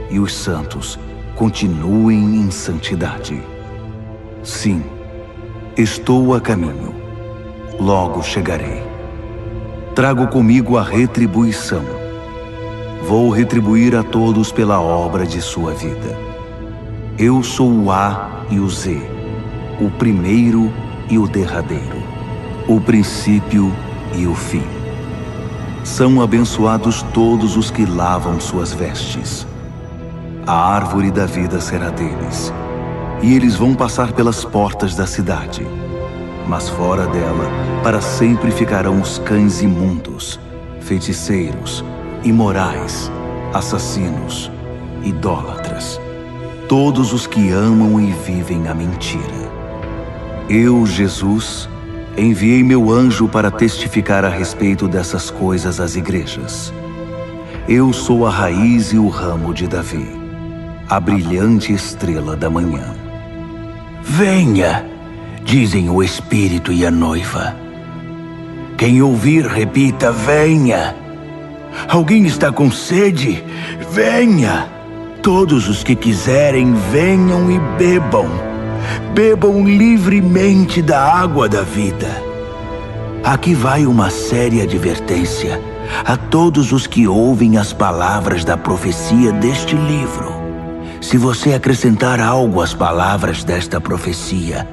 e os santos continuem em santidade. Sim, estou a caminho. Logo chegarei. Trago comigo a retribuição. Vou retribuir a todos pela obra de sua vida. Eu sou o A e o Z, o primeiro e o derradeiro, o princípio e o fim. São abençoados todos os que lavam suas vestes. A árvore da vida será deles, e eles vão passar pelas portas da cidade. Mas fora dela, para sempre ficarão os cães imundos, feiticeiros, imorais, assassinos, idólatras, todos os que amam e vivem a mentira. Eu, Jesus, enviei meu anjo para testificar a respeito dessas coisas às igrejas. Eu sou a raiz e o ramo de Davi, a brilhante estrela da manhã. Venha, dizem o Espírito e a noiva. Quem ouvir, repita: venha. Alguém está com sede? Venha. Todos os que quiserem, venham e bebam. Bebam livremente da água da vida. Aqui vai uma séria advertência a todos os que ouvem as palavras da profecia deste livro. Se você acrescentar algo às palavras desta profecia,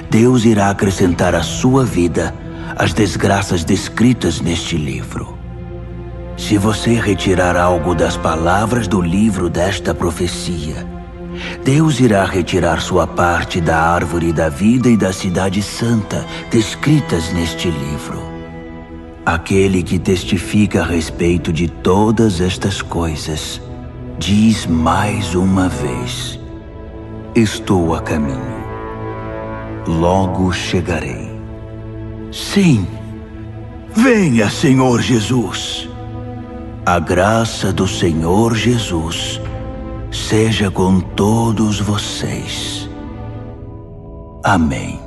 Deus irá acrescentar à sua vida as desgraças descritas neste livro. Se você retirar algo das palavras do livro desta profecia, Deus irá retirar sua parte da árvore da vida e da cidade santa descritas neste livro. Aquele que testifica a respeito de todas estas coisas diz mais uma vez: estou a caminho. Logo chegarei. Sim, venha, Senhor Jesus. A graça do Senhor Jesus seja com todos vocês. Amém.